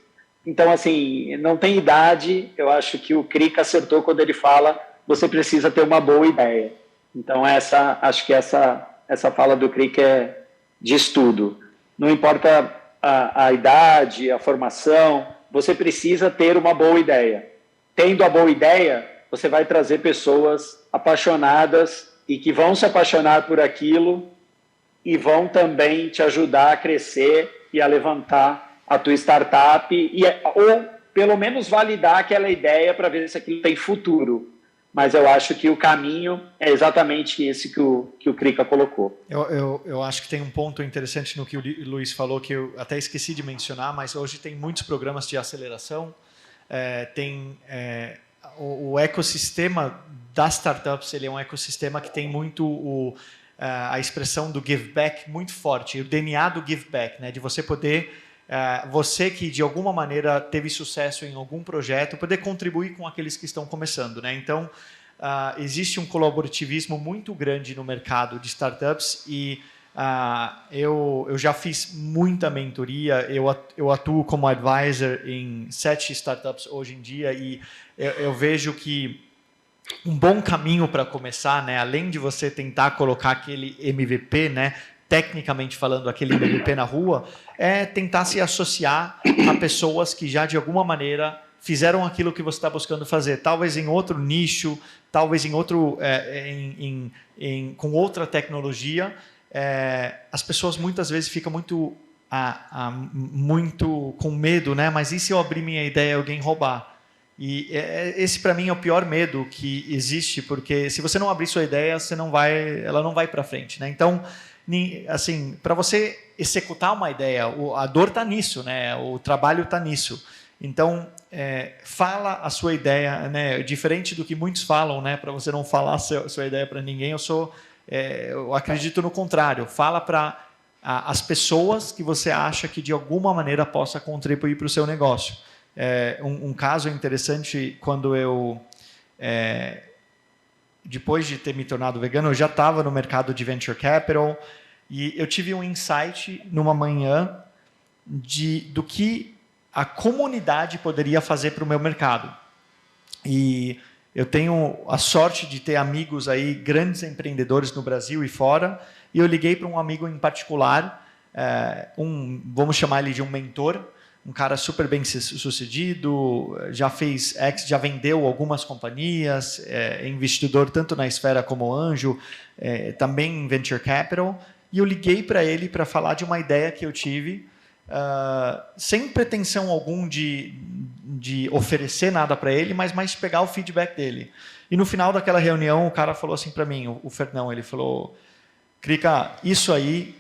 Então, assim, não tem idade. Eu acho que o Crica acertou quando ele fala: você precisa ter uma boa ideia. Então, acho que essa fala do Crica diz tudo. Não importa a idade, a formação, você precisa ter uma boa ideia. Tendo a boa ideia, você vai trazer pessoas apaixonadas e que vão se apaixonar por aquilo e vão também te ajudar a crescer e a levantar a tua startup, ou pelo menos validar aquela ideia para ver se aquilo tem futuro. Mas eu acho que o caminho é exatamente esse que o Crica colocou. Eu acho que tem um ponto interessante no que o Luiz falou, que eu até esqueci de mencionar, mas hoje tem muitos programas de aceleração, o ecossistema das startups, ele é um ecossistema que tem muito a expressão do give back muito forte, o DNA do give back, né? De você poder, você que de alguma maneira teve sucesso em algum projeto, poder contribuir com aqueles que estão começando, né? Então, existe um colaborativismo muito grande no mercado de startups e eu já fiz muita mentoria, eu atuo como advisor em 7 startups hoje em dia e eu vejo que um bom caminho para começar, né, além de você tentar colocar aquele MVP, né, tecnicamente falando, aquele MVP na rua, é tentar se associar a pessoas que já de alguma maneira fizeram aquilo que você está buscando fazer, talvez em outro nicho, talvez em outro, com outra tecnologia. As pessoas muitas vezes ficam muito com medo, né? Mas e se eu abrir minha ideia e alguém roubar? E esse para mim é o pior medo que existe, porque se você não abrir sua ideia, ela não vai para frente, né? Então, assim, para você executar uma ideia, a dor está nisso, né? O trabalho está nisso. Então, fala a sua ideia, né? Diferente do que muitos falam, né? Para você não falar a sua ideia para ninguém, eu acredito no contrário. Fala para as pessoas que você acha que de alguma maneira possa contribuir para o seu negócio. Um caso interessante, quando depois de ter me tornado vegano, eu já estava no mercado de venture capital e eu tive um insight numa manhã do que a comunidade poderia fazer para o meu mercado. E eu tenho a sorte de ter amigos aí, grandes empreendedores no Brasil e fora, e eu liguei para um amigo em particular, vamos chamar ele de um mentor, um cara super bem sucedido, já vendeu algumas companhias, é investidor tanto na esfera como anjo, também em venture capital, e eu liguei para ele para falar de uma ideia que eu tive, sem pretensão algum de oferecer nada para ele, mas mais pegar o feedback dele. E no final daquela reunião, o cara falou assim para mim, o Fernão, ele falou: Crica, isso aí,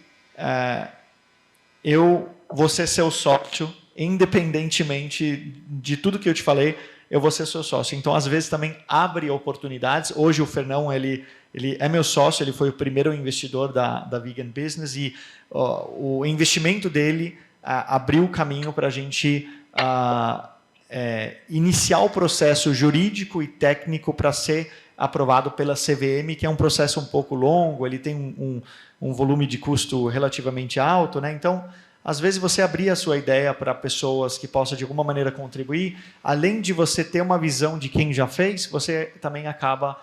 eu vou ser seu sócio, independentemente de tudo que eu te falei, eu vou ser seu sócio. Então, às vezes, também abre oportunidades. Hoje, o Fernão, ele é meu sócio, ele foi o primeiro investidor da Vegan Business e o investimento dele abriu o caminho para a gente iniciar o processo jurídico e técnico para ser aprovado pela CVM, que é um processo um pouco longo, ele tem um volume de custo relativamente alto, né? Então, às vezes você abrir a sua ideia para pessoas que possam de alguma maneira contribuir, além de você ter uma visão de quem já fez, você também acaba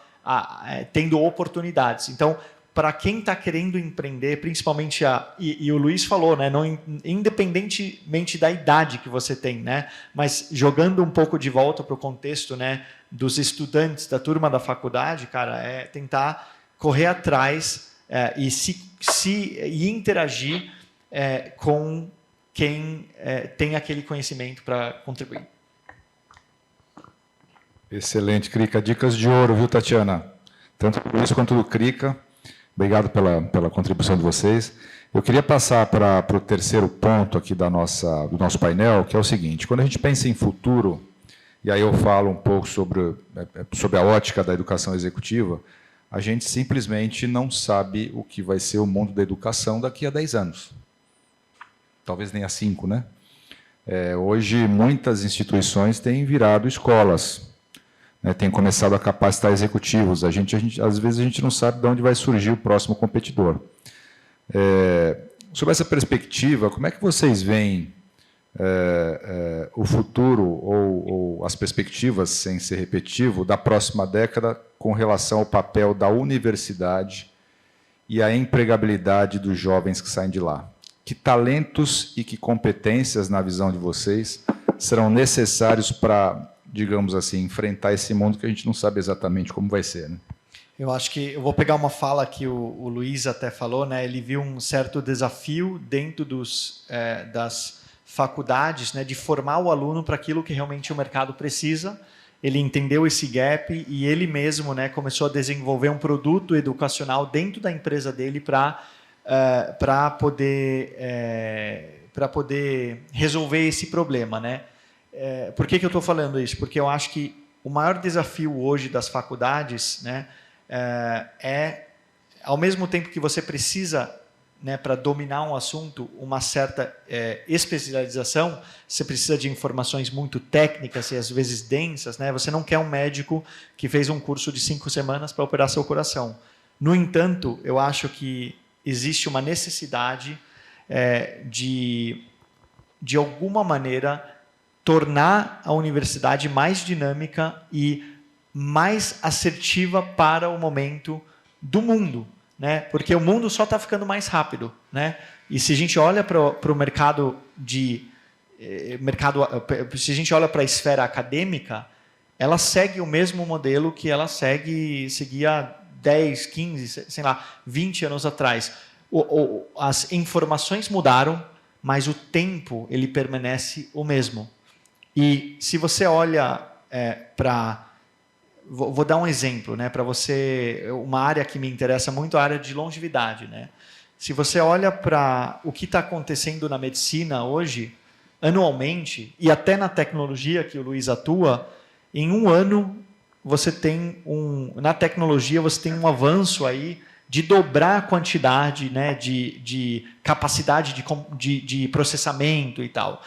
tendo oportunidades. Então, para quem está querendo empreender, principalmente e o Luiz falou, né, não, independentemente da idade que você tem, né, mas jogando um pouco de volta para o contexto, né, dos estudantes da turma da faculdade, cara, é tentar correr atrás e interagir com quem tem aquele conhecimento para contribuir. Excelente, Crica. Dicas de ouro, viu, Tatiana? Tanto do Luiz quanto do Crica. Obrigado pela contribuição de vocês. Eu queria passar para o terceiro ponto aqui do nosso painel, que é o seguinte: quando a gente pensa em futuro, e aí eu falo um pouco sobre a ótica da educação executiva, a gente simplesmente não sabe o que vai ser o mundo da educação daqui a 10 anos. Talvez nem a 5, né? Hoje, muitas instituições têm virado escolas, né, tem começado a capacitar executivos. Às vezes a gente não sabe de onde vai surgir o próximo competidor. Sobre essa perspectiva, como é que vocês veem o futuro ou as perspectivas, sem ser repetitivo, da próxima década com relação ao papel da universidade e a empregabilidade dos jovens que saem de lá? Que talentos e que competências, na visão de vocês, serão necessários para, digamos assim, enfrentar esse mundo que a gente não sabe exatamente como vai ser, né? Eu acho que eu vou pegar uma fala que o Luiz até falou, né? Ele viu um certo desafio dentro das faculdades, né, de formar o aluno para aquilo que realmente o mercado precisa. Ele entendeu esse gap e ele mesmo, né, começou a desenvolver um produto educacional dentro da empresa dele para poder resolver esse problema, né? Por que eu estou falando isso? Porque eu acho que o maior desafio hoje das faculdades, né, ao mesmo tempo que você precisa, né, para dominar um assunto, uma certa especialização, você precisa de informações muito técnicas e às vezes densas, né? Você não quer um médico que fez um curso de 5 semanas para operar seu coração. No entanto, eu acho que existe uma necessidade de alguma maneira, tornar a universidade mais dinâmica e mais assertiva para o momento do mundo, né? Porque o mundo só está ficando mais rápido, né? E se a gente olha para o mercado se a gente olha para a esfera acadêmica, ela segue o mesmo modelo que ela seguia 10, 15, sei lá, 20 anos atrás. As informações mudaram, mas o tempo ele permanece o mesmo. E se você olha para... Vou dar um exemplo, né, para você, uma área que me interessa muito, a área de longevidade, né? Se você olha para o que está acontecendo na medicina hoje, anualmente, e até na tecnologia que o Luiz atua, em um ano você tem na tecnologia você tem um avanço aí de dobrar a quantidade, né, de capacidade de processamento e tal.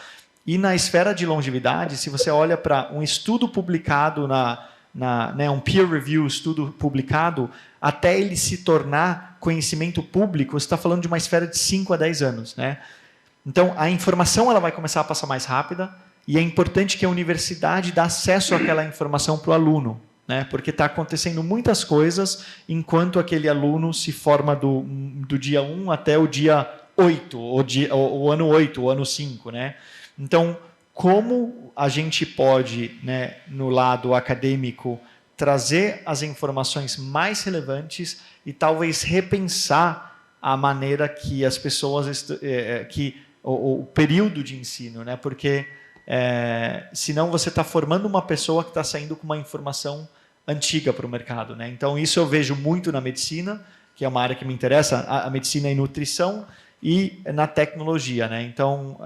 E na esfera de longevidade, se você olha para um estudo publicado né, um peer review, estudo publicado, até ele se tornar conhecimento público, você está falando de uma esfera de 5 a 10 anos. Né? Então, a informação ela vai começar a passar mais rápida e é importante que a universidade dê acesso àquela informação para o aluno, né? Porque está acontecendo muitas coisas enquanto aquele aluno se forma do dia 1 até o dia 8, o ano 8, o ano 5. Né? Então, como a gente pode, né, no lado acadêmico, trazer as informações mais relevantes e talvez repensar a maneira que as pessoas, o período de ensino, né? Porque senão você está formando uma pessoa que está saindo com uma informação antiga para o mercado, né? Então isso eu vejo muito na medicina, que é uma área que me interessa, a medicina e nutrição, e na tecnologia, né? Então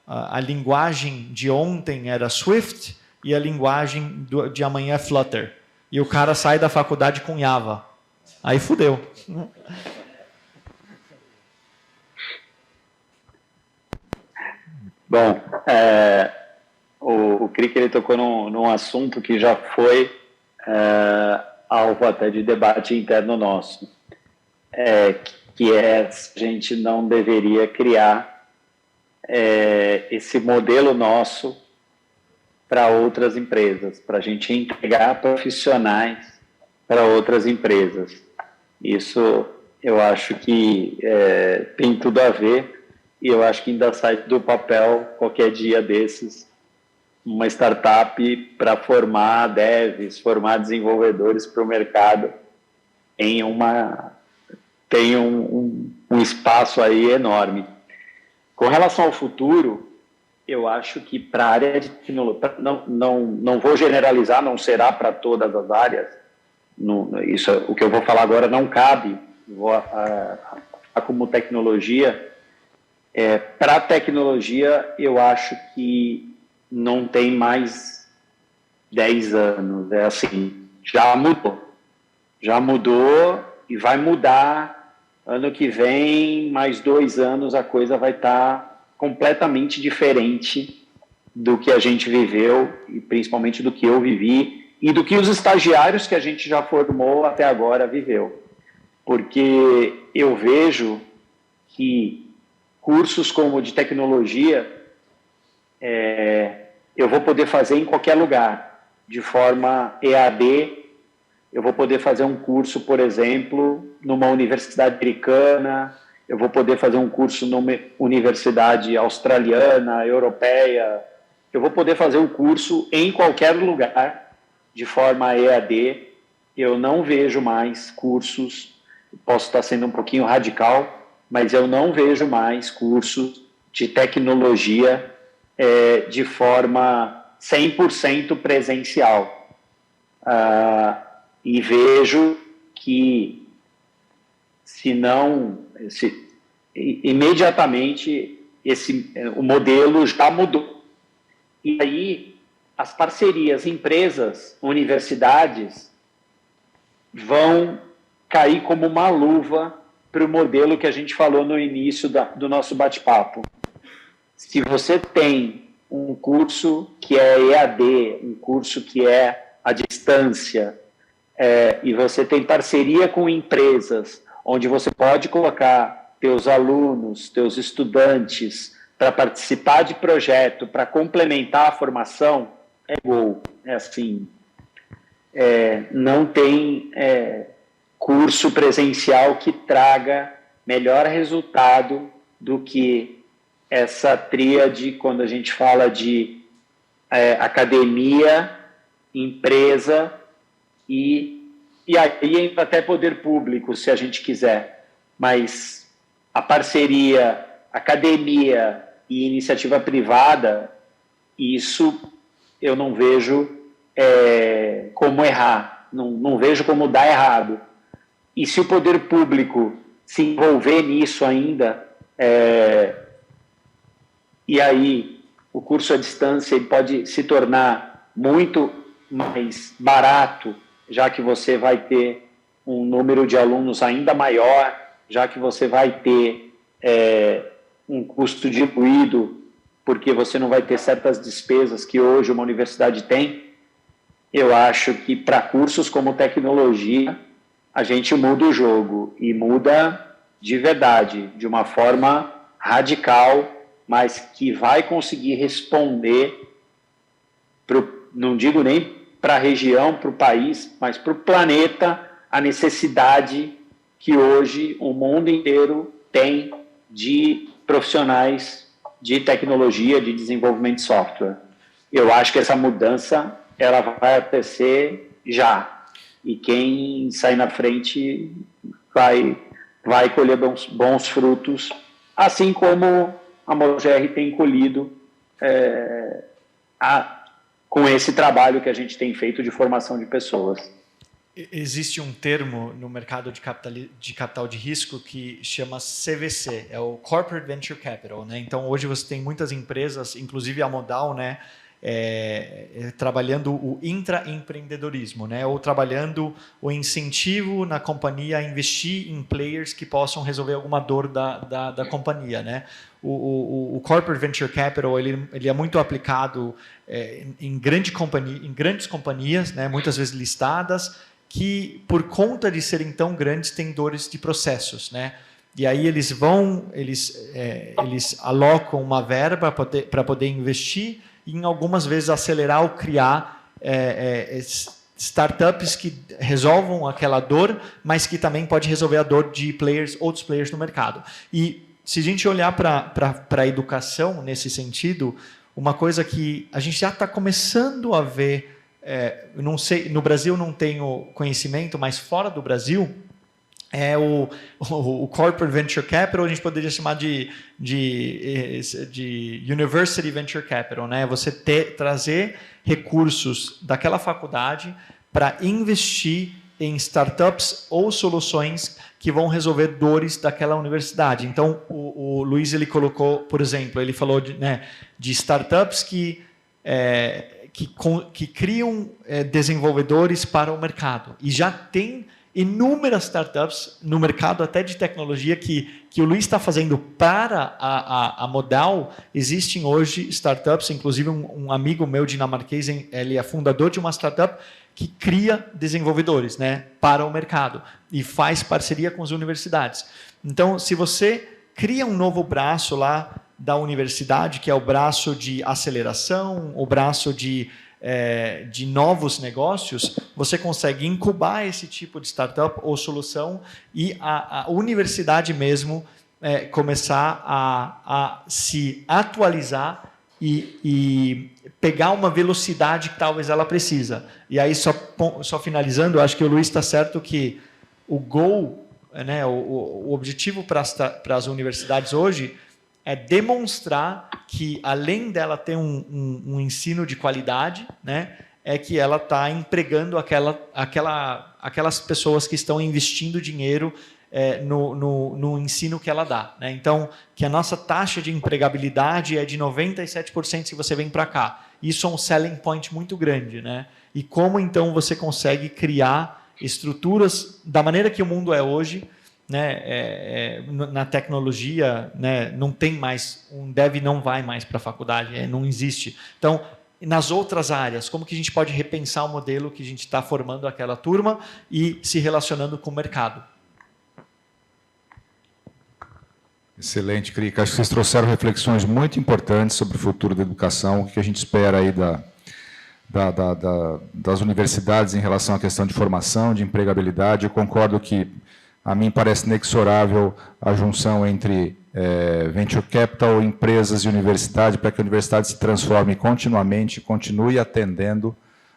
a linguagem de ontem era Swift e a linguagem de amanhã é Flutter. E o cara sai da faculdade com Java. Aí fudeu. Bom, o Crick ele tocou num assunto que já foi alvo até de debate interno nosso, que a gente não deveria criar esse modelo nosso para outras empresas, para a gente entregar profissionais para outras empresas. Isso eu acho que tem tudo a ver, e eu acho que ainda sai do papel qualquer dia desses uma startup para formar devs, formar desenvolvedores para o mercado. Tem um espaço aí enorme. Com relação ao futuro, eu acho que para a área de tecnologia, não vou generalizar, não será para todas as áreas, isso, o que eu vou falar agora não cabe, como tecnologia. Para a tecnologia, eu acho que não tem mais 10 anos, assim, já mudou e vai mudar. Ano que vem, mais 2 anos, a coisa vai estar completamente diferente do que a gente viveu, e principalmente do que eu vivi, e do que os estagiários que a gente já formou até agora viveu. Porque eu vejo que cursos como de tecnologia eu vou poder fazer em qualquer lugar, de forma EAD. Eu vou poder fazer um curso, por exemplo, numa universidade americana, eu vou poder fazer um curso numa universidade australiana, europeia, eu vou poder fazer um curso em qualquer lugar, de forma EAD. Eu não vejo mais cursos, posso estar sendo um pouquinho radical, mas eu não vejo mais cursos de tecnologia de forma 100% presencial. E vejo que, imediatamente, o modelo já mudou. E aí, as parcerias, empresas, universidades, vão cair como uma luva para o modelo que a gente falou no início do nosso bate-papo. Se você tem um curso que é EAD, um curso que é à distância, e você tem parceria com empresas, onde você pode colocar teus alunos, teus estudantes, para participar de projeto, para complementar a formação, gol. Assim, não tem curso presencial que traga melhor resultado do que essa tríade, quando a gente fala de academia, empresa e aí entra até poder público, se a gente quiser. Mas a parceria, academia e iniciativa privada, isso eu não vejo como errar, não vejo como dar errado. E se o poder público se envolver nisso ainda, e aí o curso à distância ele pode se tornar muito mais barato, já que você vai ter um número de alunos ainda maior, já que você vai ter um custo diluído, porque você não vai ter certas despesas que hoje uma universidade tem. Eu acho que para cursos como tecnologia, a gente muda o jogo, e muda de verdade, de uma forma radical, mas que vai conseguir responder, não digo nem para a região, para o país, mas para o planeta, a necessidade que hoje o mundo inteiro tem de profissionais de tecnologia, de desenvolvimento de software. Eu acho que essa mudança ela vai acontecer já. E quem sai na frente vai colher bons frutos, assim como a MoGR tem colhido com esse trabalho que a gente tem feito de formação de pessoas. Existe um termo no mercado de capital de risco que chama CVC, é o Corporate Venture Capital, né? Então, hoje você tem muitas empresas, inclusive a Modal, né, trabalhando o intraempreendedorismo, né, ou trabalhando o incentivo na companhia a investir em players que possam resolver alguma dor da companhia, né? o Corporate Venture Capital ele é muito aplicado em grandes companhias, né, muitas vezes listadas, que, por conta de serem tão grandes, têm dores de processos, né? E aí eles alocam uma verba para poder investir e, em algumas vezes, acelerar ou criar startups que resolvam aquela dor, mas que também pode resolver a dor de outros players no mercado. E se a gente olhar para a educação nesse sentido, uma coisa que a gente já está começando a ver, não sei, no Brasil não tenho conhecimento, mas fora do Brasil, é o Corporate Venture Capital, a gente poderia chamar de University Venture Capital, né? Você trazer recursos daquela faculdade para investir em startups ou soluções que vão resolver dores daquela universidade. Então, o Luiz ele colocou, por exemplo, ele falou de startups que criam desenvolvedores para o mercado. E já tem inúmeras startups no mercado, até de tecnologia, que o Luiz está fazendo para a Modal. Existem hoje startups, inclusive um amigo meu dinamarquês, ele é fundador de uma startup que cria desenvolvedores, né, para o mercado e faz parceria com as universidades. Então, se você cria um novo braço lá da universidade, que é o braço de aceleração, o braço de novos negócios, você consegue incubar esse tipo de startup ou solução e a universidade mesmo começar a se atualizar e pegar uma velocidade que talvez ela precisa. E aí, só finalizando, eu acho que o Luiz está certo que o goal, né, o objetivo para as universidades hoje é demonstrar que, além dela ter um ensino de qualidade, né, é que ela está empregando aquelas pessoas que estão investindo dinheiro no ensino que ela dá, né? Então, que a nossa taxa de empregabilidade é de 97% se você vem para cá. Isso é um selling point muito grande, né? E como, então, você consegue criar estruturas da maneira que o mundo é hoje, né, na tecnologia, né, não tem mais, um dev não vai mais para a faculdade, não existe. Então, nas outras áreas, como que a gente pode repensar o modelo que a gente está formando aquela turma e se relacionando com o mercado? Excelente, Krika. Acho que vocês trouxeram reflexões muito importantes sobre o futuro da educação, o que a gente espera aí das universidades em relação à questão de formação, de empregabilidade. Eu concordo que, a mim, parece inexorável a junção entre venture capital, empresas e universidade, para que a universidade se transforme continuamente, continue atendendo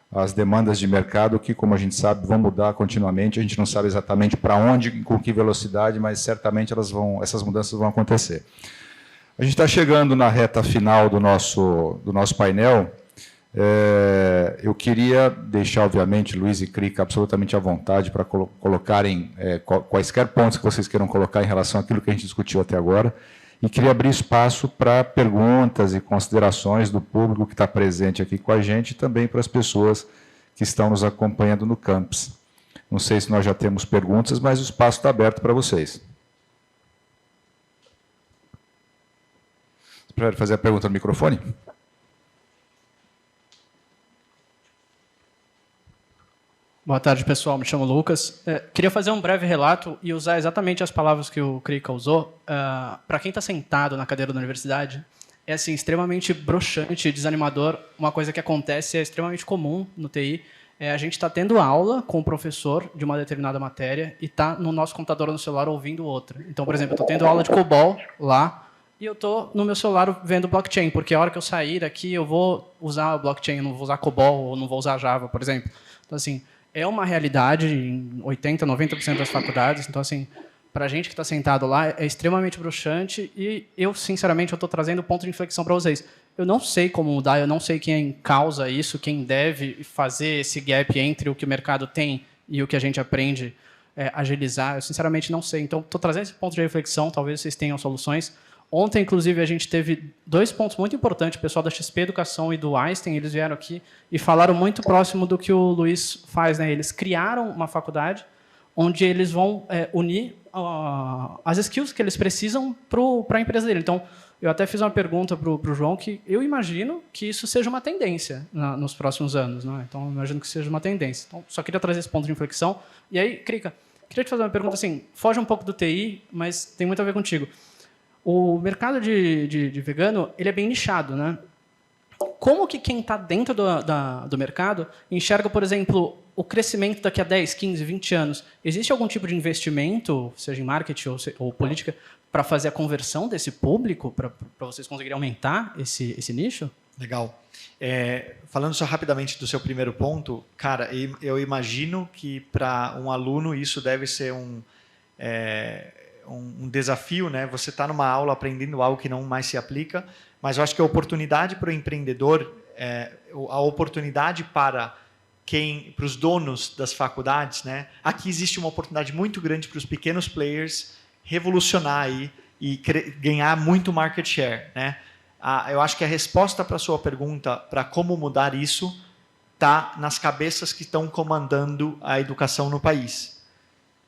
às demandas de mercado, que, como a gente sabe, vão mudar continuamente. A gente não sabe exatamente para onde, com que velocidade, mas certamente essas mudanças vão acontecer. A gente está chegando na reta final do nosso painel. Eu queria deixar, obviamente, Luiz e Krika absolutamente à vontade para colocarem quaisquer pontos que vocês queiram colocar em relação àquilo que a gente discutiu até agora, e queria abrir espaço para perguntas e considerações do público que está presente aqui com a gente e também para as pessoas que estão nos acompanhando no campus. Não sei se nós já temos perguntas, mas o espaço está aberto para vocês. Você prefere fazer a pergunta no microfone? Boa tarde, pessoal. Me chamo Lucas. Queria fazer um breve relato e usar exatamente as palavras que o Krika usou. Para quem está sentado na cadeira da universidade, é assim, extremamente broxante, desanimador. Uma coisa que acontece, é extremamente comum no TI, a gente está tendo aula com o professor de uma determinada matéria e está no nosso computador ou no celular ouvindo outra. Então, por exemplo, eu estou tendo aula de COBOL lá e eu estou no meu celular vendo blockchain, porque a hora que eu sair daqui eu vou usar blockchain, eu não vou usar COBOL ou não vou usar Java, por exemplo. Então, assim, é uma realidade em 80%, 90% das faculdades. Então, assim, para a gente que está sentado lá, é extremamente broxante e eu, sinceramente, estou trazendo ponto de inflexão para vocês. Eu não sei como mudar, eu não sei quem causa isso, quem deve fazer esse gap entre o que o mercado tem e o que a gente aprende, agilizar. Eu, sinceramente, não sei. Então, estou trazendo esse ponto de reflexão, talvez vocês tenham soluções. Ontem, inclusive, a gente teve 2 pontos muito importantes. O pessoal da XP Educação e do Einstein, eles vieram aqui e falaram muito próximo do que o Luiz faz, né? Eles criaram uma faculdade onde eles vão unir as skills que eles precisam para a empresa dele. Então, Eu até fiz uma pergunta para o João, que eu imagino que isso seja uma tendência nos próximos anos. Né? Então, eu imagino que seja uma tendência. Então, só queria trazer esse ponto de inflexão. E aí, Krika, queria te fazer uma pergunta assim, foge um pouco do TI, mas tem muito a ver contigo. O mercado de vegano, ele é bem nichado, né? Como que quem está dentro do mercado enxerga, por exemplo, o crescimento daqui a 10, 15, 20 anos? Existe algum tipo de investimento, seja em marketing ou política, para fazer a conversão desse público, para vocês conseguirem aumentar esse nicho? Legal. Falando só rapidamente do seu primeiro ponto, cara, eu imagino que para um aluno isso deve ser um desafio, né? Você está numa aula aprendendo algo que não mais se aplica, mas eu acho que a oportunidade para o empreendedor, a oportunidade para os donos das faculdades, né? Aqui existe uma oportunidade muito grande para os pequenos players revolucionar aí e ganhar muito market share, né? Eu acho que a resposta para a sua pergunta, para como mudar isso, está nas cabeças que estão comandando a educação no país.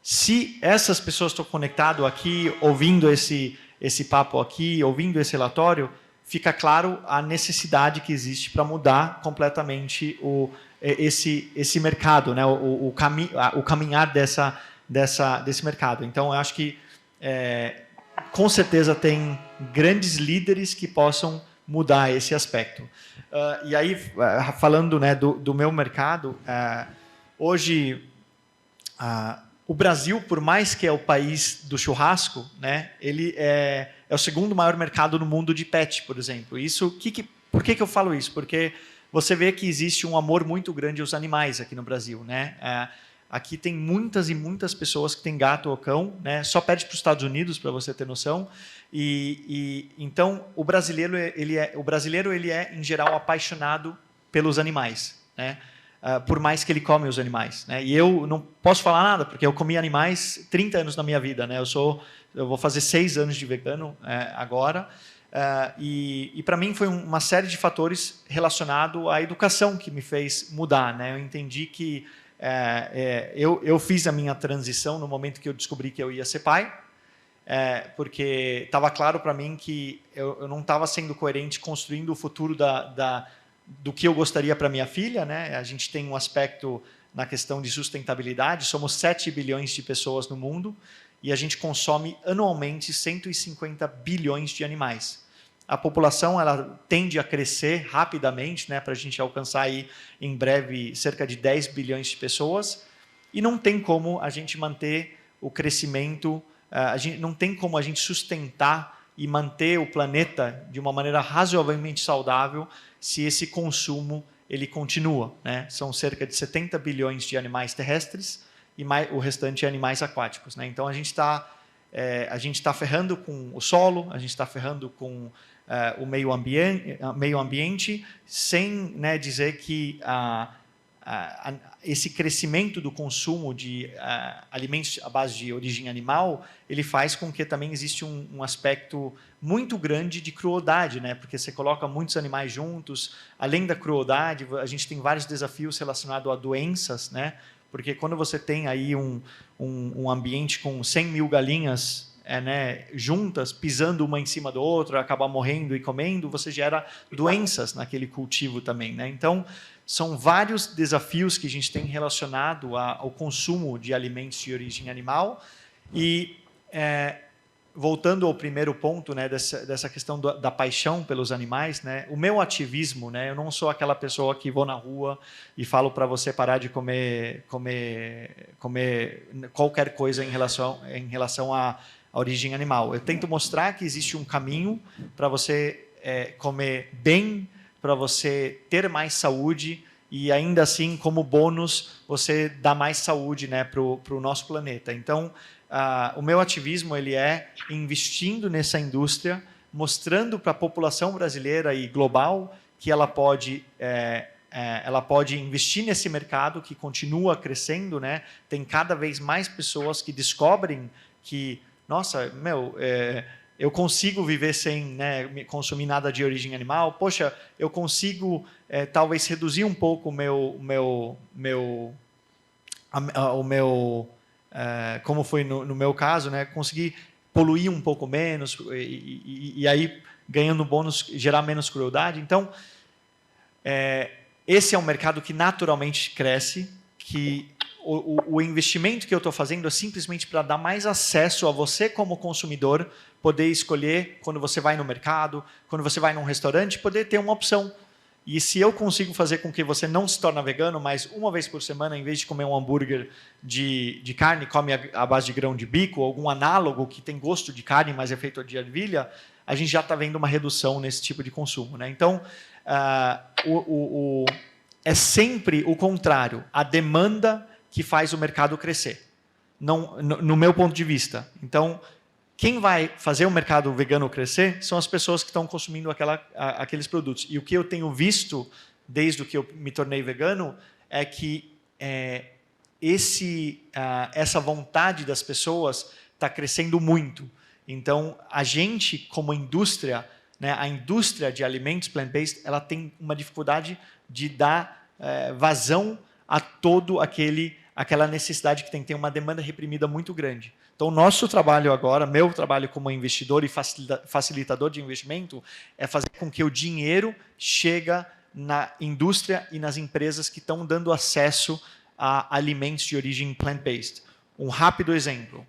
Se essas pessoas estão conectadas aqui, ouvindo esse papo aqui, ouvindo esse relatório, fica claro a necessidade que existe para mudar completamente esse mercado, né? o caminhar desse mercado. Então, eu acho que, com certeza, tem grandes líderes que possam mudar esse aspecto. E aí, falando, né, do meu mercado, hoje, o Brasil, por mais que é o país do churrasco, né, ele é o segundo maior mercado no mundo de pet, por exemplo. Por que eu falo isso? Porque você vê que existe um amor muito grande aos animais aqui no Brasil, né? Aqui tem muitas e muitas pessoas que têm gato ou cão, né? Só pede para os Estados Unidos, para você ter noção. Então o brasileiro ele é em geral apaixonado pelos animais, né? Por mais que ele come os animais, né? E eu não posso falar nada porque eu comi animais 30 anos na minha vida, né? Eu vou fazer 6 anos de vegano agora. E para mim foi uma série de fatores relacionados à educação que me fez mudar, né? Eu entendi que eu fiz a minha transição no momento que eu descobri que eu ia ser pai, porque estava claro para mim que eu não estava sendo coerente construindo o futuro do que eu gostaria para minha filha, né? A gente tem um aspecto na questão de sustentabilidade, somos 7 bilhões de pessoas no mundo e a gente consome anualmente 150 bilhões de animais. A população ela tende a crescer rapidamente, né, para a gente alcançar aí, em breve cerca de 10 bilhões de pessoas, e não tem como a gente manter o crescimento, não tem como a gente sustentar e manter o planeta de uma maneira razoavelmente saudável se esse consumo ele continua, né? São cerca de 70 bilhões de animais terrestres e o restante é animais aquáticos, né? Então a gente está ferrando com o solo, a gente está ferrando com o meio ambiente, sem, né, dizer que esse crescimento do consumo de alimentos à base de origem animal, ele faz com que também existe um aspecto muito grande de crueldade, né? Porque você coloca muitos animais juntos, além da crueldade, a gente tem vários desafios relacionados a doenças, né? Porque quando você tem aí um ambiente com 100 mil galinhas né, juntas, pisando uma em cima do outro, acabar morrendo e comendo, você gera doenças naquele cultivo também, né? Então, são vários desafios que a gente tem relacionado ao consumo de alimentos de origem animal. E, voltando ao primeiro ponto, né, dessa questão da paixão pelos animais, né, o meu ativismo, né, eu não sou aquela pessoa que vou na rua e falo para você parar de comer qualquer coisa em relação à origem animal. Eu tento mostrar que existe um caminho para você comer bem, para você ter mais saúde e, ainda assim, como bônus, você dá mais saúde, né, para o nosso planeta. Então, o meu ativismo ele é investindo nessa indústria, mostrando para a população brasileira e global que ela pode investir nesse mercado que continua crescendo, né? Tem cada vez mais pessoas que descobrem que, nossa, eu consigo viver sem, né, consumir nada de origem animal. Poxa, eu consigo talvez reduzir um pouco como foi no meu caso, né, conseguir poluir um pouco menos e aí ganhando bônus, gerar menos crueldade. Então, esse é um mercado que naturalmente cresce, que o investimento que eu estou fazendo é simplesmente para dar mais acesso a você como consumidor, poder escolher quando você vai no mercado, quando você vai num restaurante, poder ter uma opção. E se eu consigo fazer com que você não se torne vegano, mas uma vez por semana, em vez de comer um hambúrguer de carne, come a base de grão de bico, algum análogo que tem gosto de carne, mas é feito de ervilha, a gente já está vendo uma redução nesse tipo de consumo, né? Então, é sempre o contrário. A demanda que faz o mercado crescer, no meu ponto de vista. Então, quem vai fazer o mercado vegano crescer são as pessoas que estão consumindo aqueles produtos. E o que eu tenho visto, desde que eu me tornei vegano, é que essa vontade das pessoas está crescendo muito. Então, a gente, como indústria, né, a indústria de alimentos plant-based, ela tem uma dificuldade de dar vazão a todo aquela necessidade que tem uma demanda reprimida muito grande. Então, o nosso trabalho agora, meu trabalho como investidor e facilitador de investimento, é fazer com que o dinheiro chegue na indústria e nas empresas que estão dando acesso a alimentos de origem plant-based. Um rápido exemplo.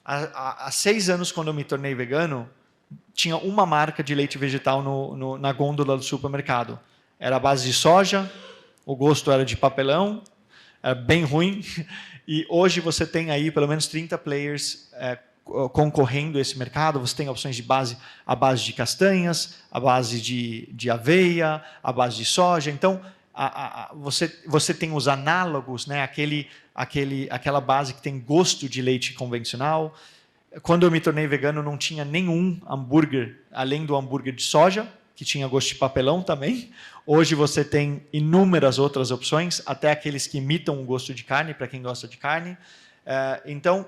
Há 6 anos, quando eu me tornei vegano, tinha uma marca de leite vegetal na gôndola do supermercado. Era a base de soja, o gosto era de papelão, era bem ruim. E hoje você tem aí pelo menos 30 players concorrendo a esse mercado. Você tem opções a base de castanhas, a base de aveia, a base de soja. Então, você tem os análogos, né? Aquela base que tem gosto de leite convencional. Quando eu me tornei vegano, não tinha nenhum hambúrguer, além do hambúrguer de soja, que tinha gosto de papelão também. Hoje você tem inúmeras outras opções, até aqueles que imitam o gosto de carne, para quem gosta de carne. Então,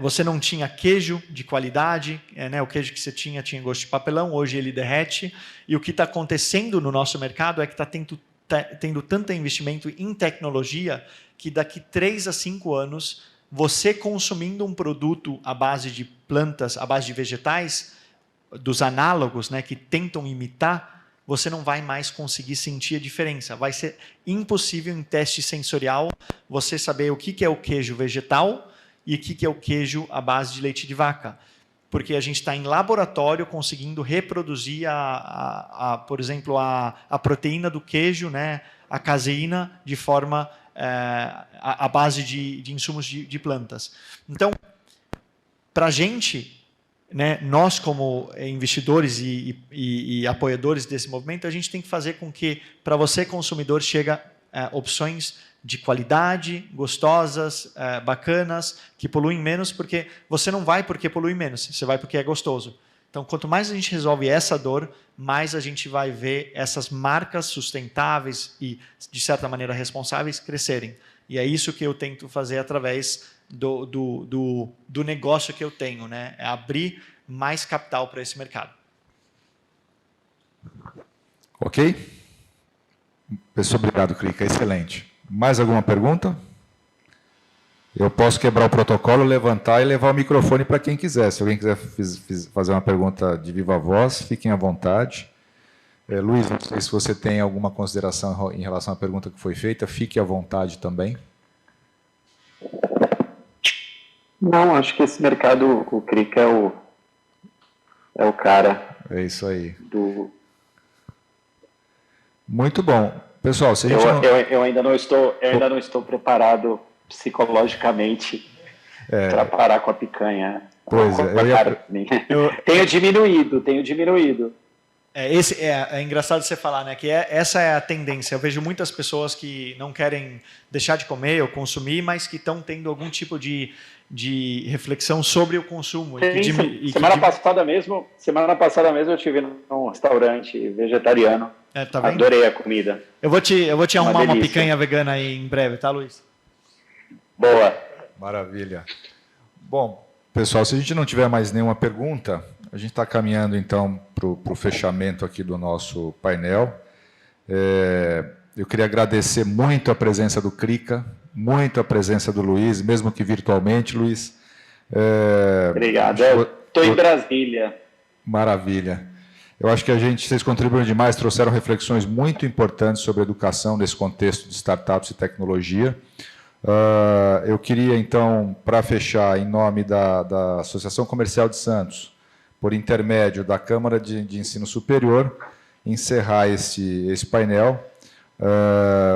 você não tinha queijo de qualidade, né? O queijo que você tinha gosto de papelão, hoje ele derrete. E o que está acontecendo no nosso mercado é que está tendo tanto investimento em tecnologia que daqui 3 a 5 anos, você consumindo um produto à base de plantas, à base de vegetais, dos análogos, né, que tentam imitar, você não vai mais conseguir sentir a diferença. Vai ser impossível em teste sensorial você saber o que é o queijo vegetal e o que é o queijo à base de leite de vaca. Porque a gente está em laboratório conseguindo reproduzir, por exemplo, a proteína do queijo, né, a caseína, de forma à base de insumos de plantas. Então, para a gente, né, nós como investidores e apoiadores desse movimento, a gente tem que fazer com que, para você consumidor, chegue opções de qualidade, gostosas, bacanas, que poluem menos, porque você não vai porque polui menos, você vai porque é gostoso. Então, quanto mais a gente resolve essa dor, mais a gente vai ver essas marcas sustentáveis e, de certa maneira, responsáveis crescerem. E é isso que eu tento fazer através do negócio que eu tenho, né? É abrir mais capital para esse mercado. Ok? Pessoal, obrigado, Krika. Excelente. Mais alguma pergunta? Eu posso quebrar o protocolo, levantar e levar o microfone para quem quiser. Se alguém quiser fazer uma pergunta de viva voz, fiquem à vontade. Luiz, não sei se você tem alguma consideração em relação à pergunta que foi feita, fique à vontade também. Não, acho que esse mercado, o Krika é o cara. É isso aí. Muito bom. Pessoal, se a gente eu ainda não estou preparado psicologicamente para parar com a picanha. Pois Tenho diminuído. É engraçado você falar, né? Que essa é a tendência. Eu vejo muitas pessoas que não querem deixar de comer ou consumir, mas que estão tendo algum tipo de reflexão sobre o consumo. Semana passada mesmo eu estive num restaurante vegetariano. Tá vendo? Adorei a comida. Eu vou te arrumar uma picanha vegana aí em breve, tá, Luiz? Boa. Maravilha. Bom, pessoal, se a gente não tiver mais nenhuma pergunta, a gente está caminhando, então, para o fechamento aqui do nosso painel. Eu queria agradecer muito a presença do Krika, muito a presença do Luiz, mesmo que virtualmente, Luiz. Obrigado. Estou em Brasília. Maravilha. Eu acho que vocês contribuíram demais, trouxeram reflexões muito importantes sobre educação nesse contexto de startups e tecnologia. Eu queria, então, para fechar, em nome da Associação Comercial de Santos, por intermédio da Câmara de Ensino Superior, encerrar esse painel.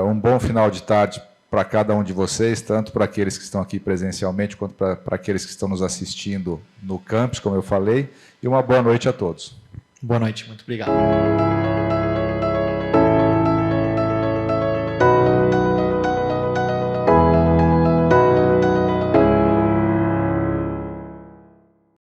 Um bom final de tarde para cada um de vocês, tanto para aqueles que estão aqui presencialmente, quanto para aqueles que estão nos assistindo no campus, como eu falei, e uma boa noite a todos. Boa noite, muito obrigado.